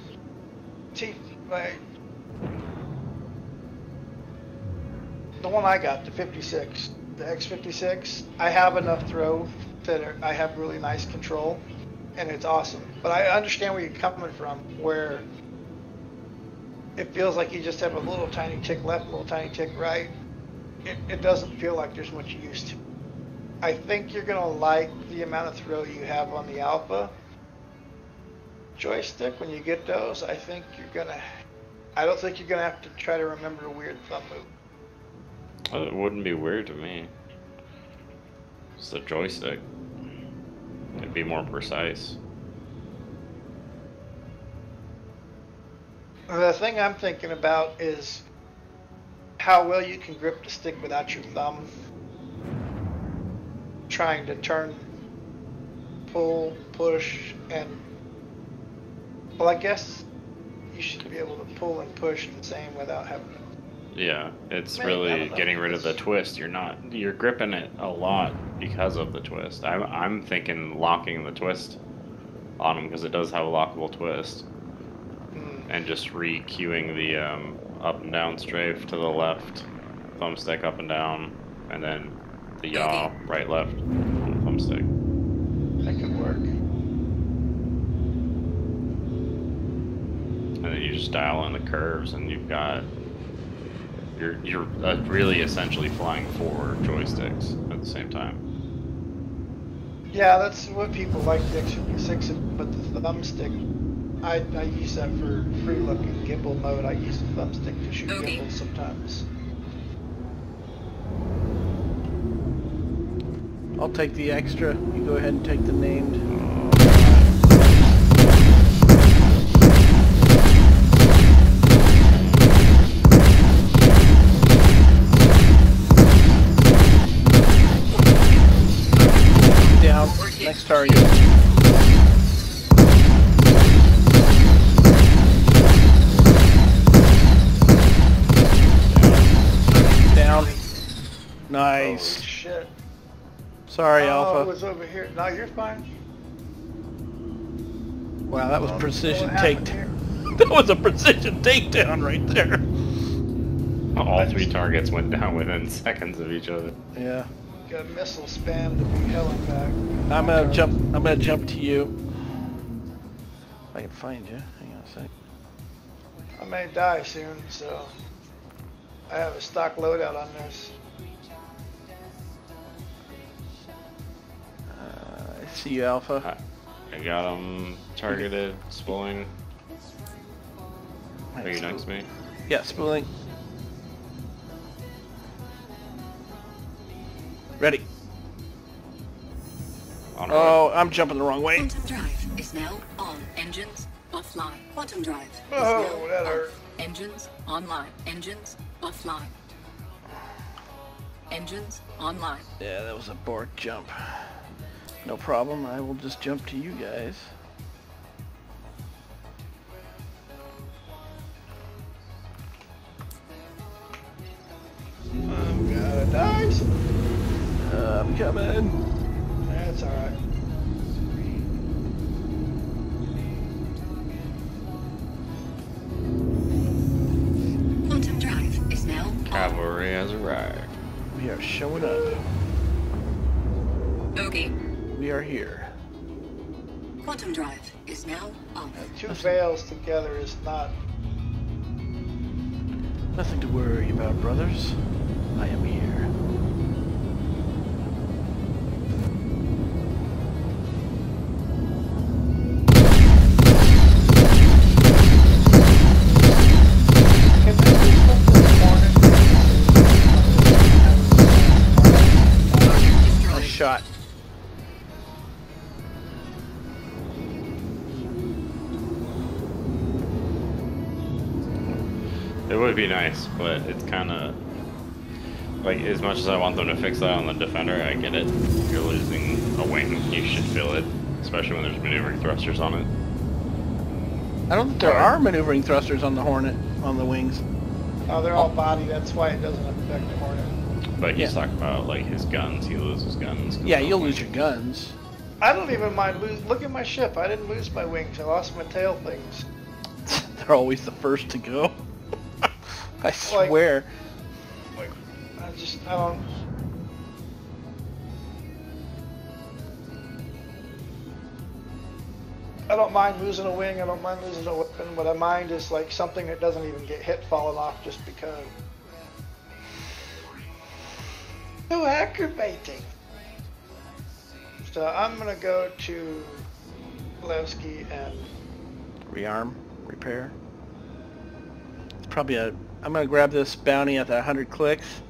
the one I got, the 56, the X56, I have enough throw that I have really nice control, and it's awesome. But I understand where you're coming from, where it feels like you just have a little tiny tick left, a little tiny tick right. It doesn't feel like there's much use to. I think you're gonna like the amount of throw you have on the Alpha joystick when you get those. I don't think you're gonna have to try to remember a weird thumb move. Well, it wouldn't be weird to me. It's the joystick. It'd be more precise. The thing I'm thinking about is how well you can grip the stick without your thumb trying to turn, pull, push, and well, I guess you should be able to pull and push the same without having to. Yeah, it's really getting rid of the twist. You're gripping it a lot because of the twist. I'm thinking locking the twist on them because it does have a lockable twist. And just re-cueing the up and down strafe to the left, thumbstick up and down, and then the yaw right left on the thumbstick. That could work. And then you just dial in the curves, and you're really essentially flying 4 joysticks at the same time. Yeah, that's what people like the X56, but the thumbstick, I use that for free looking gimbal mode. I use the thumbstick to shoot gimbals sometimes. I'll take the extra. You go ahead and take the named. Down. Next target. Down. Nice. Holy shit. Sorry, Oh, Alpha. it was over here. No, you're fine. Wow, that was precision What happened here? takedown. That was a precision takedown right there. All 3 targets went down within seconds of each other. Yeah. Got missile spam to be helen back. I'm gonna jump to you. If I can find you. Hang on a sec. I may die soon, so I have a stock loadout on this. I see you, Alpha. I got him targeted, spooling. Are you next to me? Yeah, spooling. Ready. On Oh, I'm jumping the wrong way. Quantum drive is now on. Engines offline. Quantum drive is Oh, now that on. hurt. Engines online. Engines offline. Engines online. Yeah, that was a Borg jump. No problem, I will just jump to you guys. I'm gonna die. I'm coming. That's alright. Quantum drive is now on. Cavalry has arrived. We are showing up. Okay. We are here. Quantum drive is now on. Two veils together is not. Nothing to worry about, brothers. I am here. Can they do something this morning? Nice shot. It would be nice, but it's kind of like, as much as I want them to fix that on the Defender, I get it. If you're losing a wing, you should feel it, especially when there's maneuvering thrusters on it. I don't think there are maneuvering thrusters on the Hornet, on the wings. Oh, they're all body. That's why it doesn't affect the Hornet. But he's Yeah. talking about like his guns. He loses guns. Yeah, you'll lose your guns. I don't even mind lose. Look at my ship. I didn't lose my wings. I lost my tail things. They're always the first to go. I swear. Like, I don't. I don't mind losing a wing, I don't mind losing a weapon. What I mind is like something that doesn't even get hit falling off just because. No aggravating. So I'm gonna go to Levski and Rearm, repair. It's probably a. I'm gonna grab this bounty at the 100 clicks,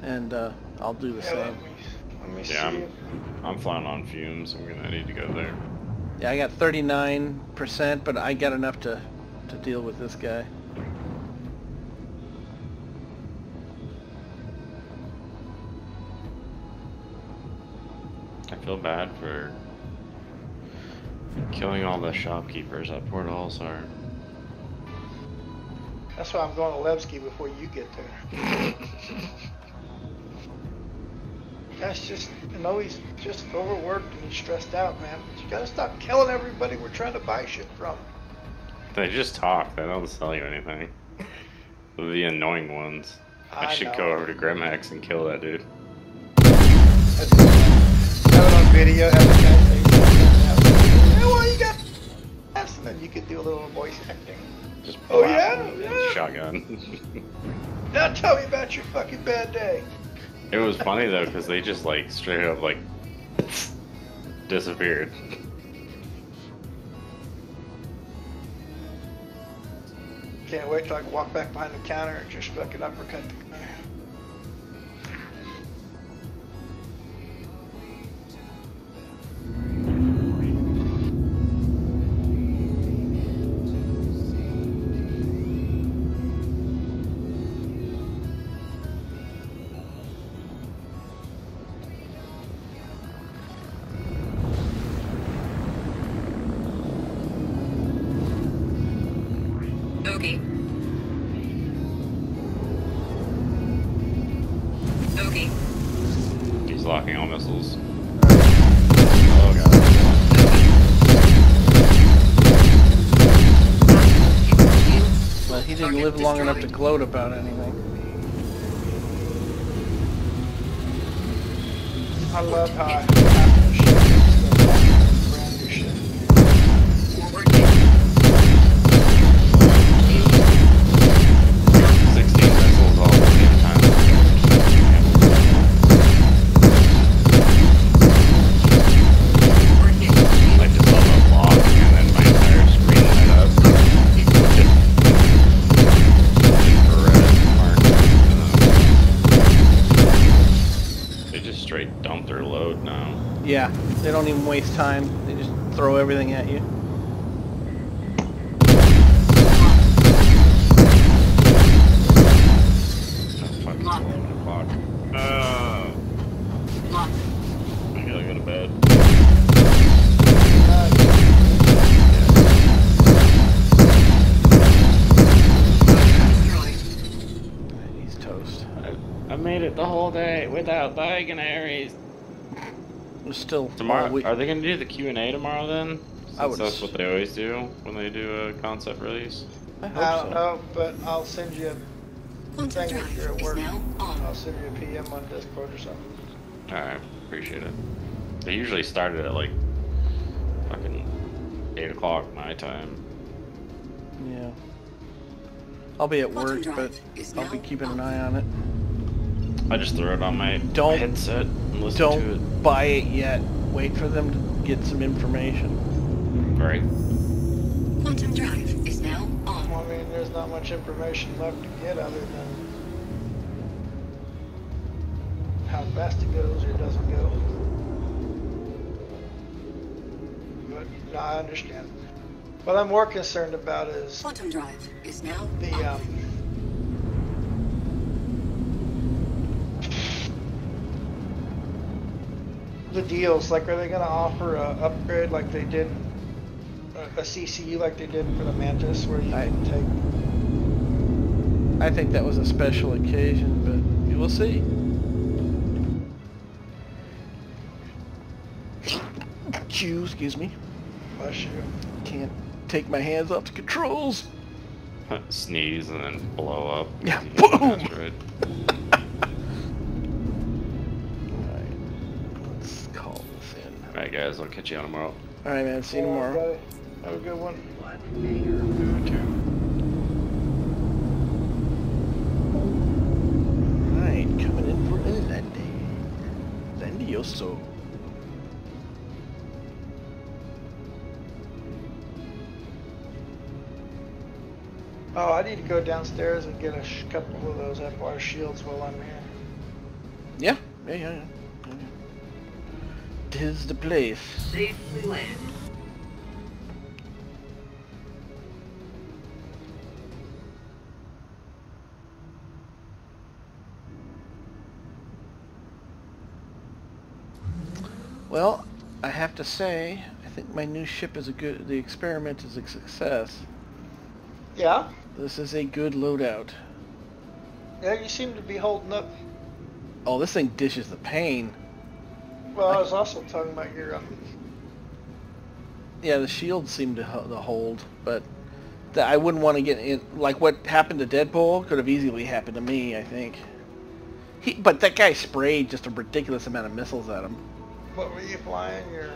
and I'll do the same. Let me see. Yeah, I'm flying on fumes. I need to go there. Yeah, I got 39%, but I got enough to deal with this guy. I feel bad for killing all the shopkeepers at Port Allsar. That's why I'm going to Levski before you get there. That's just, he's just overworked and he's stressed out, man. You gotta stop killing everybody we're trying to buy shit from. They just talk. They don't sell you anything. The annoying ones. I should know. go over to Grimhex and kill that dude. Have it on video, have the guy say something. Yeah, well, you got this, and then you could do a little voice acting. Just Oh, blast yeah? him with a Yeah. shotgun. Now tell me about your fucking bad day. It was funny though, because they just like straight up like disappeared. Can't wait till I can walk back behind the counter and just fucking uppercut the guy. Okay. Okay. He's locking all missiles. Oh god. Well, he didn't live long enough to gloat about anything. I love how I have to shoot this brand new shit. Forward hit. 16 missiles all at the same time. Forward hit. I just saw the log and then my entire screen lit up. Infrared mark. They just straight dump their load now. Yeah, they don't even waste time. They just throw everything at you. Oh, fuck, it's Lock. 11 o'clock. Lock. I gotta go to bed. Destroyed. He's toast. I made it the whole day without diagonaries. There's still Tomorrow, all week. are they gonna do the Q&A tomorrow then? I would Since that's s- what they always do when they do a concept release. I I hope don't so. know, but I'll send you a Quantum thing if you're drive at is work. now I'll on. send you a PM on Discord or something. Alright, appreciate it. They usually started at like fucking 8 o'clock my time. Yeah. I'll be at Quantum work, drive but is I'll be now keeping an on. eye on it. I just threw it on my Don't- headset and listened to it. Don't buy it yet. Wait for them to get some information. Right. Quantum drive is now on. Well, I mean, there's not much information left to get other than how fast it goes or doesn't go. But no, I understand. What I'm more concerned about is Quantum drive is now the on. the deals. Like, are they going to offer a upgrade like they did, a CCU like they did for the Mantis, where you can take? I think that was a special occasion, but we'll see. Excuse me. Bless you. Can't take my hands off the controls. Sneeze and then blow up. Yeah, You get an boom! asteroid. Alright, let's call this in. Alright guys, I'll catch you on tomorrow. Alright, man. See you tomorrow. Buddy. Have a good one. Alright, coming in for a landing. Landioso. Oh, I need to go downstairs and get a couple of those FR shields while I'm here. Yeah. Yeah. Tis the place. Safely land. Well, I have to say, I think my new ship is the experiment is a success. Yeah? This is a good loadout. Yeah, you seem to be holding up. Oh, this thing dishes the pain. Well, I was also talking about your... Yeah, the shields seem to hold, but I wouldn't want to get in... Like, what happened to Deadpool could have easily happened to me, I think. But that guy sprayed just a ridiculous amount of missiles at him. What were you flying? Your...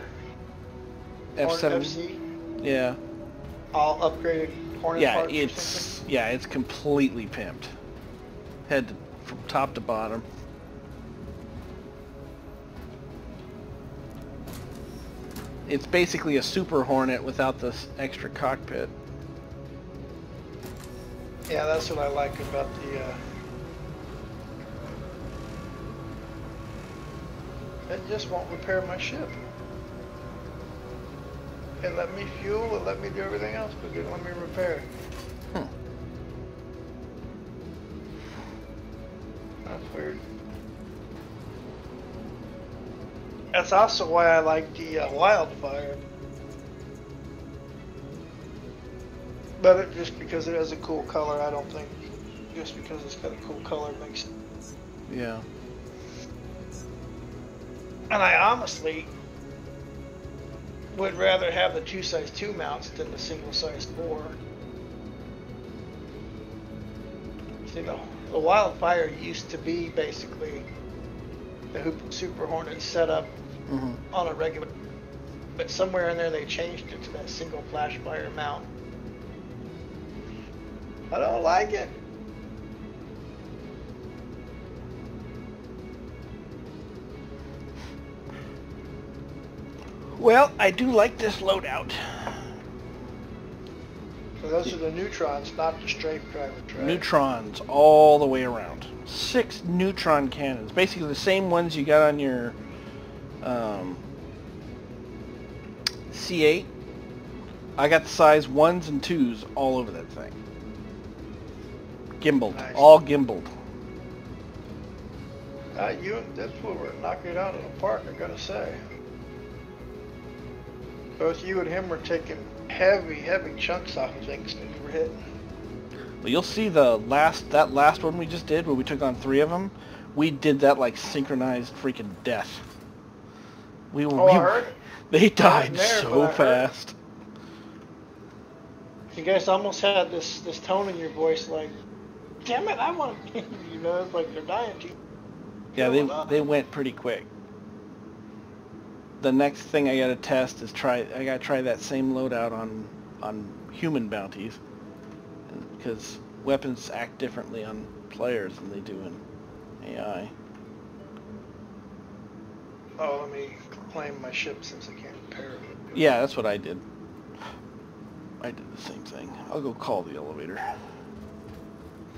F7. FC? Yeah. All upgraded Hornet Yeah, parts or something? it's completely pimped. From top to bottom. It's basically a Super Hornet without this extra cockpit. Yeah, that's what I like about the... It just won't repair my ship. It let me fuel, it let me do everything else, but it didn't let me repair. That's weird. That's also why I like the Wildfire. But just because it has a cool color, I don't think just because it's got a cool color makes it. Yeah. And I honestly would rather have the 2x2 mounts than the single size 4. See, the Wildfire used to be basically the Super Hornet setup on a regular, but somewhere in there they changed it to that single flash fire mount. I don't like it. Well, I do like this loadout. So those are the neutrons, not the strafe drivers, right? Neutrons all the way around. 6 neutron cannons. Basically the same ones you got on your C8. I got the size 1s and 2s all over that thing. Gimbaled. Nice. All gimbaled. You and Deadpool were knocking it out of the park, I gotta say. Both you and him were taking heavy chunks off of things that you were hitting. Well, you'll see that last one we just did, where we took on 3 of them. We did that like synchronized freaking death. I heard it. They died there, so but I heard fast. You guys almost had this tone in your voice like, damn it, I want to, you know, it's like they're dying to you. Yeah, they went pretty quick. The next thing I gotta test is I gotta try that same loadout on human bounties, because weapons act differently on players than they do in AI. Oh, let me claim my ship since I can't repair it. Yeah, that's what I did. I did the same thing. I'll go call the elevator.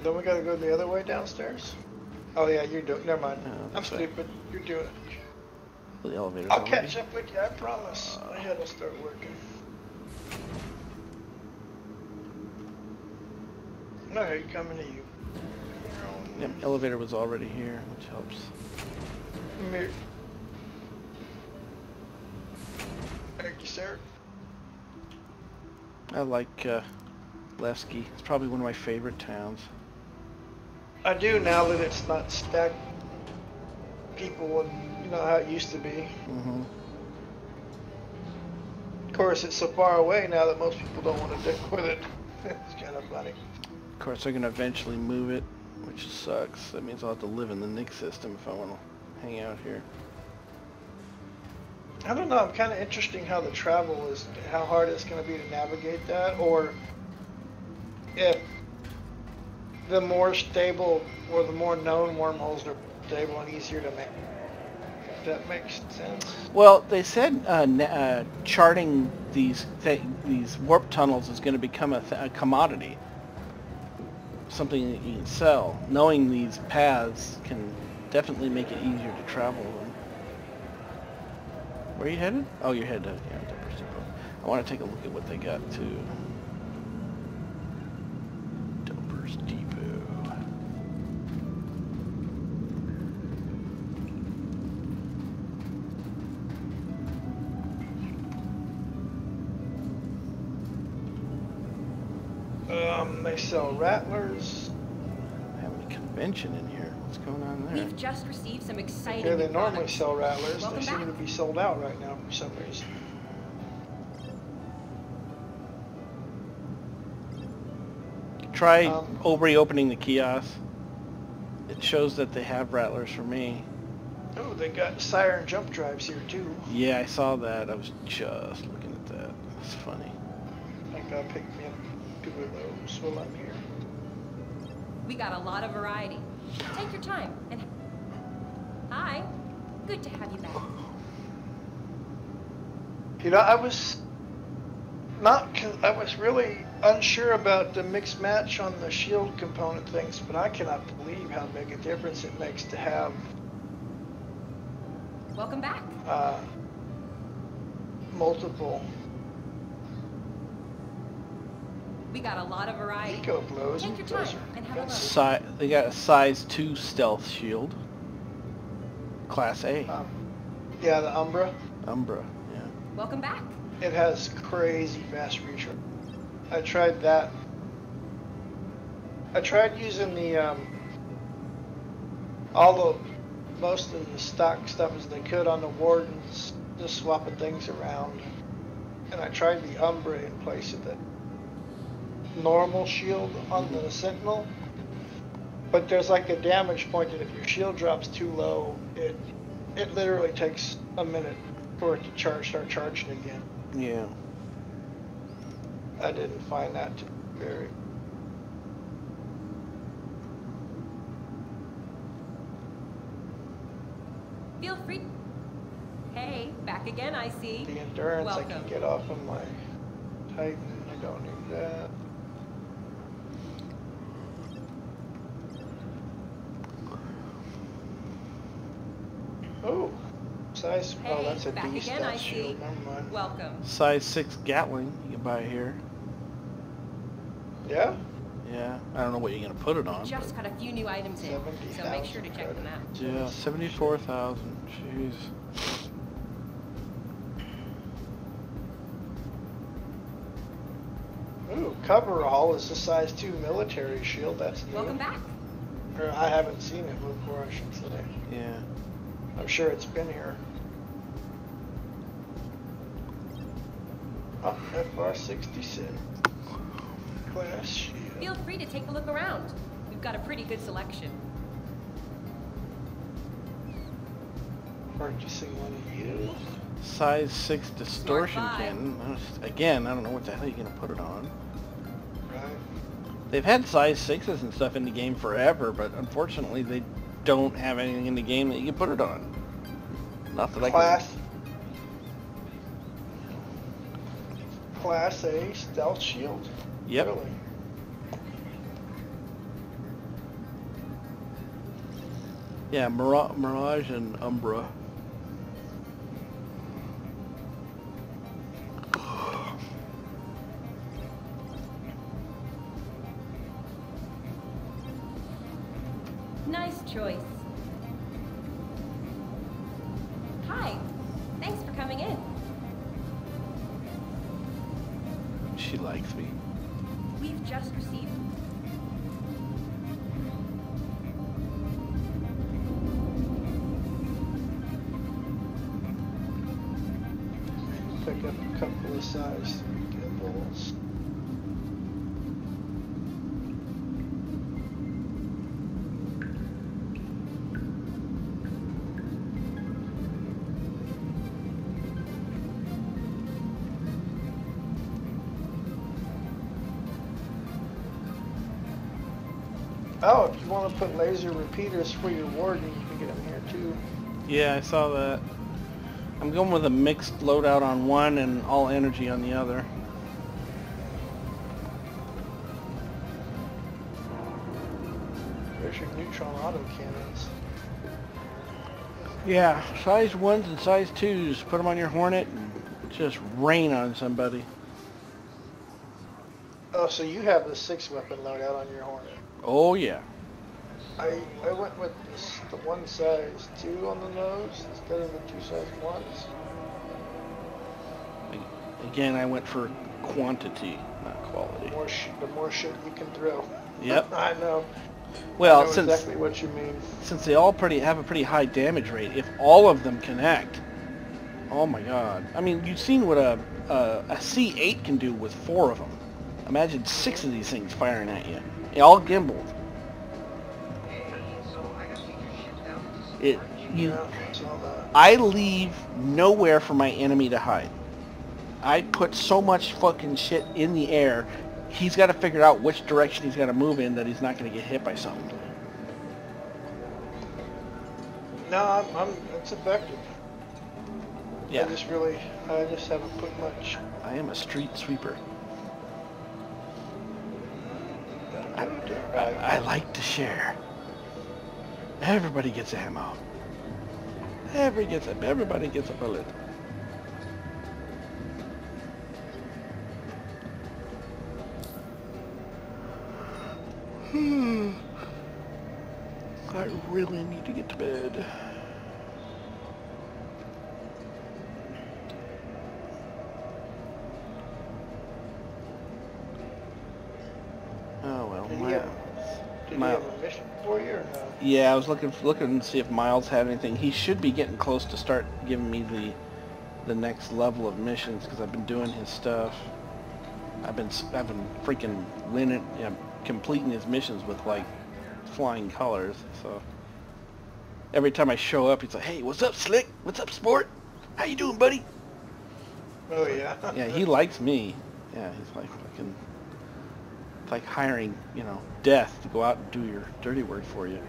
Then we gotta go the other way downstairs? Oh yeah, you're doing, never mind. I'm that's right. stupid, you're doing it. The elevator's I'll already- catch up with you, I promise. My head will start working. Okay, coming to you. Yep, elevator was already here, which helps. Mir- Thank you, sir. I like Levski. It's probably one of my favorite towns. I do now that it's not stacked people and you know how it used to be. Mm-hmm. Of course, it's so far away now that most people don't want to dick with it. It's kind of funny. Of course, they're gonna eventually move it, which sucks. That means I'll have to live in the Nick system if I want to hang out here. I don't know. I'm kind of interesting how the travel is, how hard it's going to be to navigate that, or if the more stable or the more known wormholes are stable and easier to make. If that makes sense. Well, they said charting these warp tunnels is going to become a commodity, something that you can sell. Knowing these paths can definitely make it easier to travel them. Where are you headed? Oh, you're headed to Delpers Depot. I want to take a look at what they got too. Delpers Depot. They sell rattlers. Having a convention in here. What's going on there? We've just received some exciting Yeah, they new normally products. sell rattlers. Welcome They seem back. to be sold out right now for some reason. Try reopening the kiosk. It shows that they have rattlers for me. Oh, they got siren jump drives here too. Yeah, I saw that. I was just looking at that. That's funny. I think I'll pick me up 2 of those while I'm here. We got a lot of variety. Take your time and hi. Good to have you back. You know, I was really unsure about the mix match on the shield component things, but I cannot believe how big a difference it makes to have Welcome back. multiple We got a lot of variety. eco blows. Take your Those time are and have a fancy. look. They got a size 2 stealth shield. Class A. Yeah, the Umbra. Umbra, yeah. Welcome back. It has crazy fast recharge. I tried that. I tried using the most of the stock stuff as they could on the Wardens, just swapping things around. And I tried the Umbra in place of the normal shield on the Sentinel. But there's like a damage point that if your shield drops too low, it literally takes a minute for it to start charging again. Yeah. I didn't find that to be very... Feel free. Hey, back again, I see. The endurance I can Welcome. get off of my Titan. I don't need that. Oh, size. Hey, Oh, that's a back D again, I stealth see. shield. Never mind. Welcome. Size 6 Gatling you can buy here. Yeah. Yeah. I don't know what you're going to put it on. Just got a few new items in, so make sure to check them out. Yeah, 74,000. Jeez. Ooh, coverall is a size 2 military shield. That's new. Welcome back. Or I haven't seen it before, I should say. Yeah. I'm sure it's been here. Oh, FR-66. Class shield. Feel free to take a look around. We've got a pretty good selection. Purchasing one of you. Size 6 distortion Smart buy. cannon. Again, I don't know what the hell you're going to put it on. Right. They've had size 6s and stuff in the game forever, but unfortunately they don't have anything in the game that you can put it on. Not that I can... Class A stealth shield. Yep. Really? Yeah, Mirage and Umbra. Nice choice. Hi. Thanks for coming in. She likes me. We've just received... Pick up a couple of size 3 gimbals. Oh, if you want to put laser repeaters for your warden, you can get them here too. Yeah, I saw that. I'm going with a mixed loadout on one and all energy on the other. There's your neutron auto cannons. Yeah, size 1s and size 2s. Put them on your Hornet and just rain on somebody. Oh, so you have the 6-weapon loadout on your Hornet. Oh, yeah. I went with the one size 2 on the nose instead of the 2 size 1s. Again, I went for quantity, not quality. The more shit you can throw. Yep. I know. Well, I know since exactly what you mean. since they all have a pretty high damage rate, if all of them connect, oh my god! I mean, you've seen what a C8 can do with 4 of them. Imagine 6 of these things firing at you, all gimbaled. I leave nowhere for my enemy to hide. I put so much fucking shit in the air, he's got to figure out which direction he's got to move in that he's not going to get hit by something. No, it's effective. Yeah. I just haven't put much. I am a street sweeper. I like to share. Everybody gets ammo. Everybody gets a bullet. I really need to get to bed. Oh well. Did he have a mission for you or no? Yeah, I was looking to see if Miles had anything. He should be getting close to start giving me the next level of missions because I've been doing his stuff. I've been freaking winning, completing his missions with like flying colors. So every time I show up, he's like, "Hey, what's up, Slick? What's up, Sport? How you doing, buddy?" Oh yeah. Yeah, he likes me. Yeah, he's like fucking. It's like hiring, death to go out and do your dirty work for you.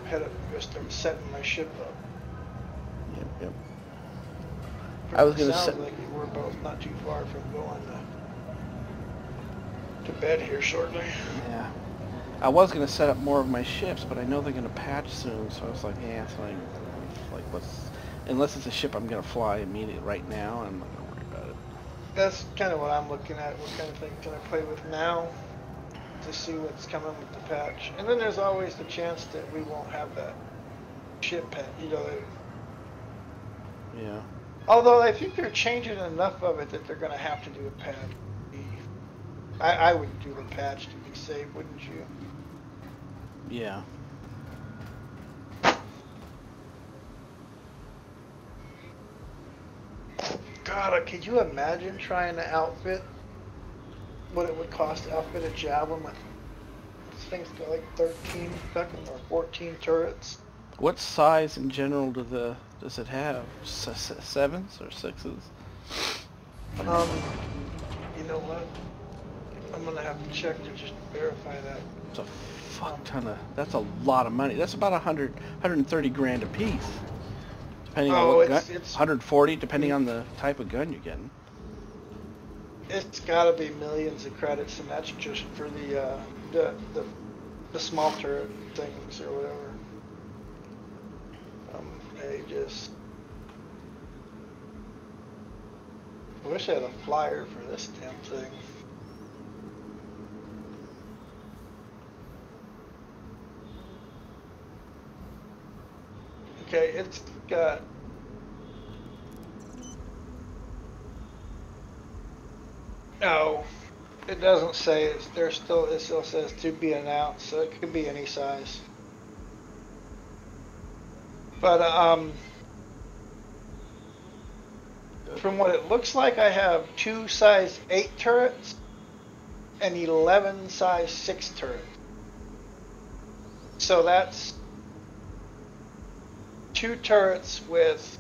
Head up, just start setting my ship up. Yep. I was gonna Sounds like we're both not too far from going to bed here shortly. Yeah. I was gonna set up more of my ships, but I know they're gonna patch soon, so I was like, yeah, it's like unless it's a ship I'm gonna fly immediately right now, I'm not gonna worry about it. That's kind of what I'm looking at. What kind of thing can I play with now to see what's coming with the patch? And then there's always the chance that we won't have that ship pet, Yeah. Although I think they're changing enough of it that they're going to have to do a patch. I would do the patch to be safe, wouldn't you? Yeah. God, could you imagine trying to outfit what it would cost to outfit a Javelin with this thing's got like 13 fucking or 14 turrets? What size in general does it have? 7s or 6s? You know what? I'm gonna have to check to just verify that. It's a fuck ton of. That's a lot of money. That's about 130 grand a piece, depending on what gun. 140, depending on the type of gun you're getting. It's gotta be millions of credits, and that's just for the small turret things or whatever. I wish I had a flyer for this damn thing. Okay, it's got. No, it doesn't say it still says to be announced, so it could be any size. But from what it looks like, I have 2 size 8 turrets and 11 size 6 turrets. So that's 2 turrets with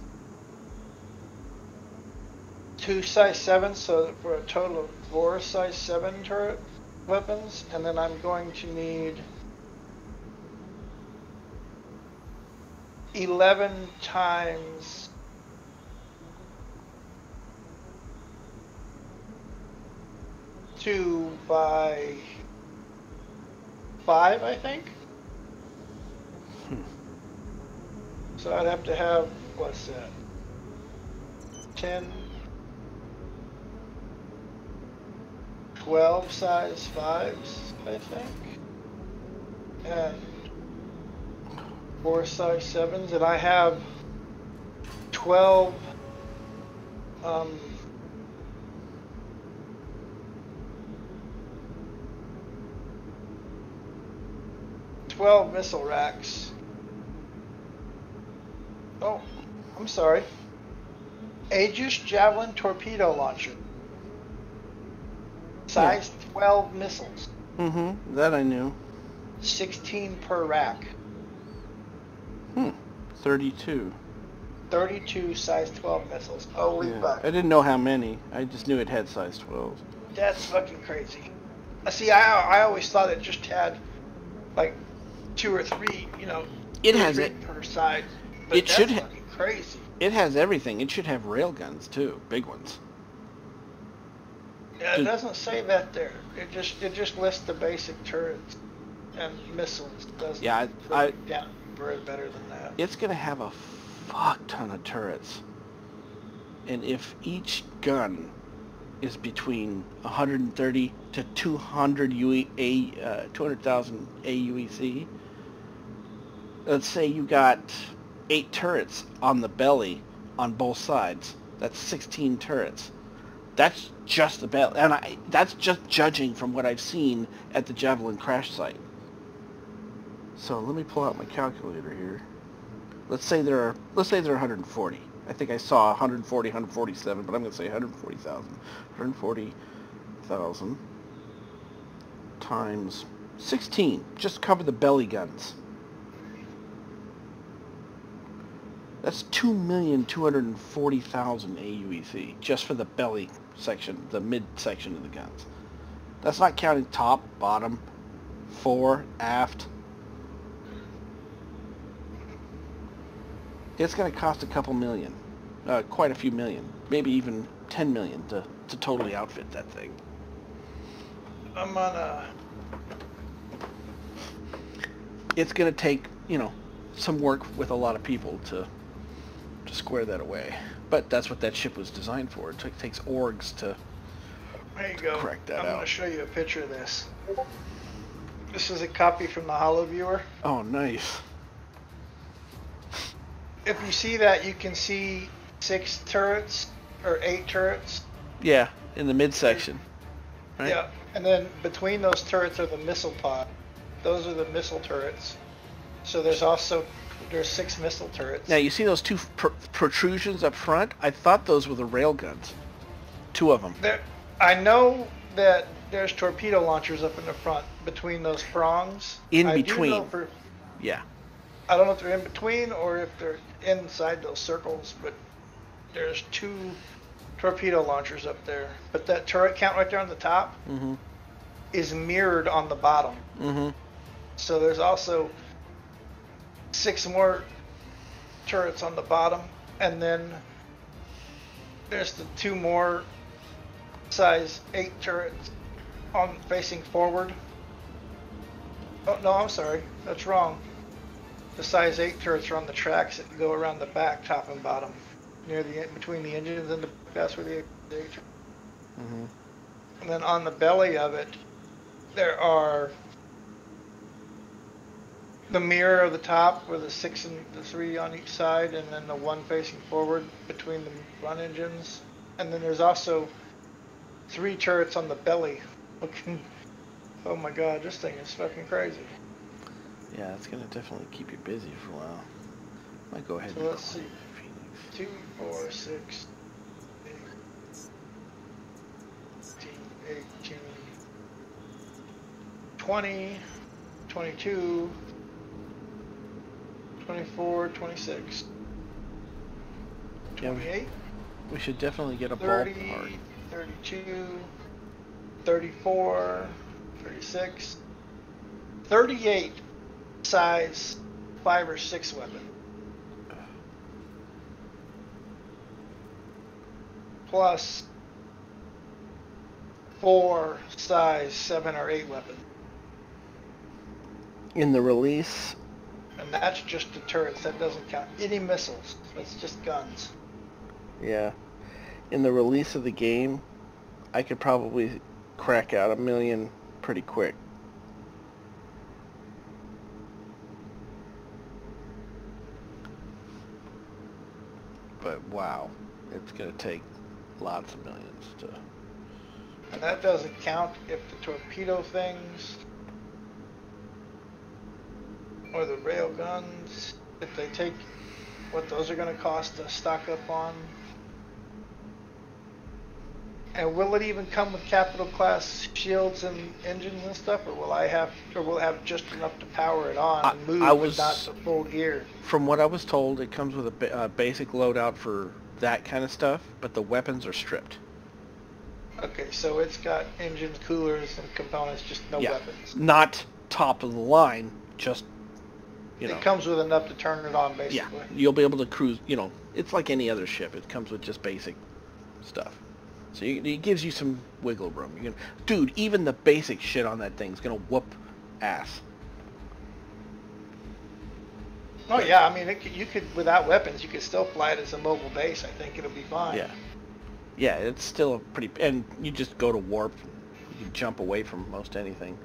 2 size 7, so for a total of 4 size 7 turret weapons, and then I'm going to need 11 times 2 by 5, I think. So I'd have to have, what's that? 10, 12 size 5s, I think. And 4 size 7s, and I have 12 12 missile racks. Oh, I'm sorry. Aegis Javelin Torpedo Launcher. Size 12 missiles. Mm-hmm. That I knew. 16 per rack. 32. 32 size 12 missiles. Holy Yeah. fuck. I didn't know how many. I just knew it had size 12. That's fucking crazy. See, I always thought it just had like 2 or 3, you know, It 2 or has 3 it. per side. But It that's should ha- fucking crazy. It has everything. It should have railguns too, big ones. Yeah, it Dude. doesn't say that there. It just lists the basic turrets and missiles. It doesn't Yeah, break it down better than that. It's gonna have a fuck ton of turrets, and if each gun is between 130 to 200 200,000 AUEC, let's say you got 8 turrets on the belly on both sides. That's 16 turrets. That's just the belly, and that's just judging from what I've seen at the Javelin crash site. So let me pull out my calculator here. Let's say there are 140. I think I saw 140, 147, but I'm going to say 140,000. 140,000 times 16. Just cover the belly guns. That's 2,240,000 AUEC just for the belly section, the mid section of the guns. That's not counting top, bottom, fore, aft. It's going to cost a couple million, quite a few million, maybe even 10 million to totally outfit that thing. I'm on a... It's going to take, some work with a lot of people to square that away. But that's what that ship was designed for. It takes orgs to There you go. crack that I'm out. going to show you a picture of this. This is a copy from the Holo Viewer. Oh, nice. If you see that, you can see 6 turrets or 8 turrets. Yeah, in the midsection. Right? Yeah, and then between those turrets are the missile pod. Those are the missile turrets. So there's 6 missile turrets. Now, you see those 2 protrusions up front? I thought those were the railguns. 2 of them. I know that there's torpedo launchers up in the front between those prongs. In I between. Do know Yeah. I don't know if they're in between or if they're inside those circles, but there's 2 torpedo launchers up there. But that turret count right there on the top is mirrored on the bottom. So there's also 6 more turrets on the bottom, and then there's the 2 more size 8 turrets facing forward. Oh no, I'm sorry, that's wrong. The size 8 turrets are on the tracks that go around the back, top and bottom, between the engines and that's where the 8 turrets. And then on the belly of it, there are the mirror of the top with the 6 and the 3 on each side, and then the 1 facing forward between the front engines. And then there's also 3 turrets on the belly. Looking, oh my god, this thing is fucking crazy. Yeah, it's going to definitely keep you busy for a while. Might go ahead So and let's see. Phoenix. 2, 4, 6, 8, 18, 20, 22, 24, 26, 28. We should definitely get a 30, ballpark. 32, 34, 36, 38 size 5 or 6 weapon. Plus 4 size 7 or 8 weapon. In the release, And that's just the turrets. That doesn't count any missiles. That's just guns. yeah. In the release of the game, I could probably crack out 1 million pretty quick. But wow, it's gonna take lots of millions to. And that doesn't count if the torpedo things or the rail guns, if they take what those are going to cost to stock up on. And will it even come with capital class shields and engines and stuff, or will it have just enough to power it on and move, but not the full gear? From what I was told, it comes with a basic loadout for that kind of stuff, but the weapons are stripped. Okay, so it's got engines, coolers, and components, just no Yeah, weapons. not top of the line, just, you know. It comes with enough to turn it on, basically. Yeah, you'll be able to cruise, you know, it's like any other ship. It comes with just basic stuff. So it gives you some wiggle room. You can, dude, even the basic shit on that thing's gonna whoop ass. Oh yeah, I mean, you could without weapons, you could still fly it as a mobile base. I think it'll be fine. Yeah. Yeah, it's still a pretty, and you just go to warp. You can jump away from most anything.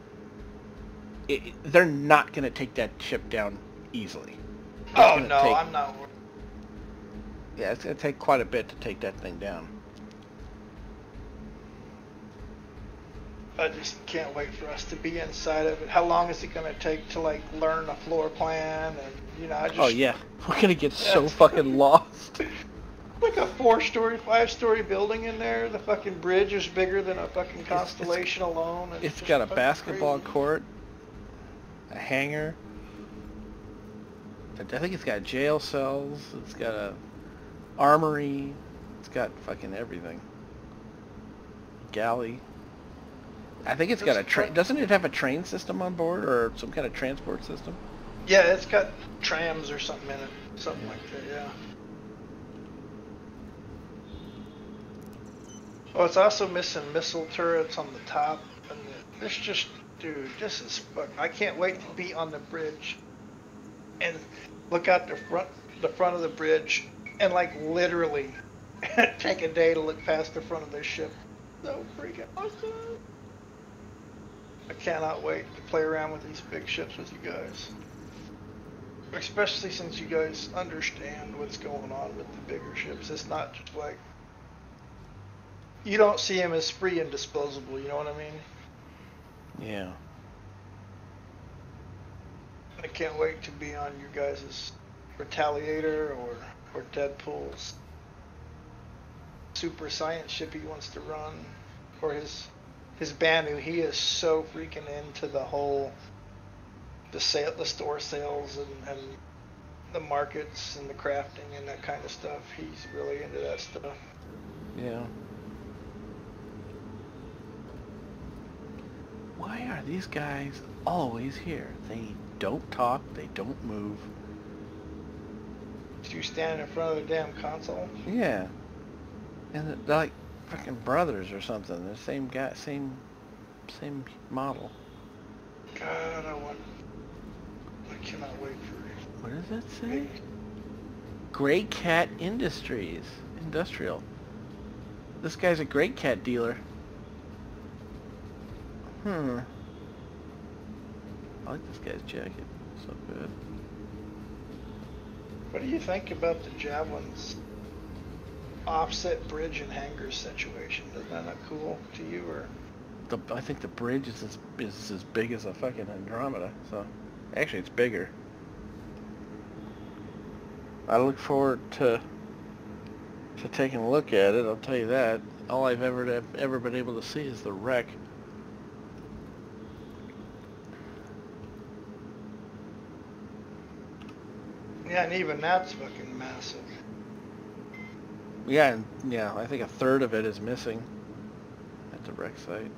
They're not gonna take that ship down easily. Oh no, I'm not worried. Yeah, it's gonna take quite a bit to take that thing down. I just can't wait for us to be inside of it. How long is it going to take to like learn a floor plan? And you know, I just, oh yeah, we're gonna get so fucking lost. Like a 4-story, 5-story building in there. The fucking bridge is bigger than a fucking Constellation alone. It's got a basketball court, a hangar. I think it's got jail cells. It's got a armory. It's got fucking everything. Galley. I think it's got a train. Doesn't it have a train system on board or some kind of transport system? Yeah, it's got trams or something in it. Something like that, yeah. Oh, it's also missing missile turrets on the top. And this just, dude, this is fuck. I can't wait to be on the bridge and look out the front of the bridge and like literally take a day to look past the front of this ship. So freaking awesome. I cannot wait to play around with these big ships with you guys. Especially since you guys understand what's going on with the bigger ships. It's not just like, you don't see them as free and disposable, you know what I mean? Yeah. I can't wait to be on you guys' Retaliator or Deadpool's super science ship he wants to run, or his Banu. He is so freaking into the whole the store sales and the markets and the crafting and that kind of stuff. He's really into that stuff. Yeah. Why are these guys always here? They don't talk, they don't move. You stand in front of the damn console? Yeah. And they're like fucking brothers or something. They're the same guy, same model. God, I cannot wait for it. What does that say? Gray Cat Industries. Industrial. This guy's a Gray Cat dealer. I like this guy's jacket. So good. What do you think about the Javelin's offset bridge and hangar situation? Isn't that not cool to you, or? I think the bridge is as big as a fucking Andromeda. So, actually, it's bigger. I look forward to taking a look at it. I'll tell you that. All I've ever been able to see is the wreck. Yeah, and even that's fucking massive. Yeah, and yeah, I think a third of it is missing at the wreck site.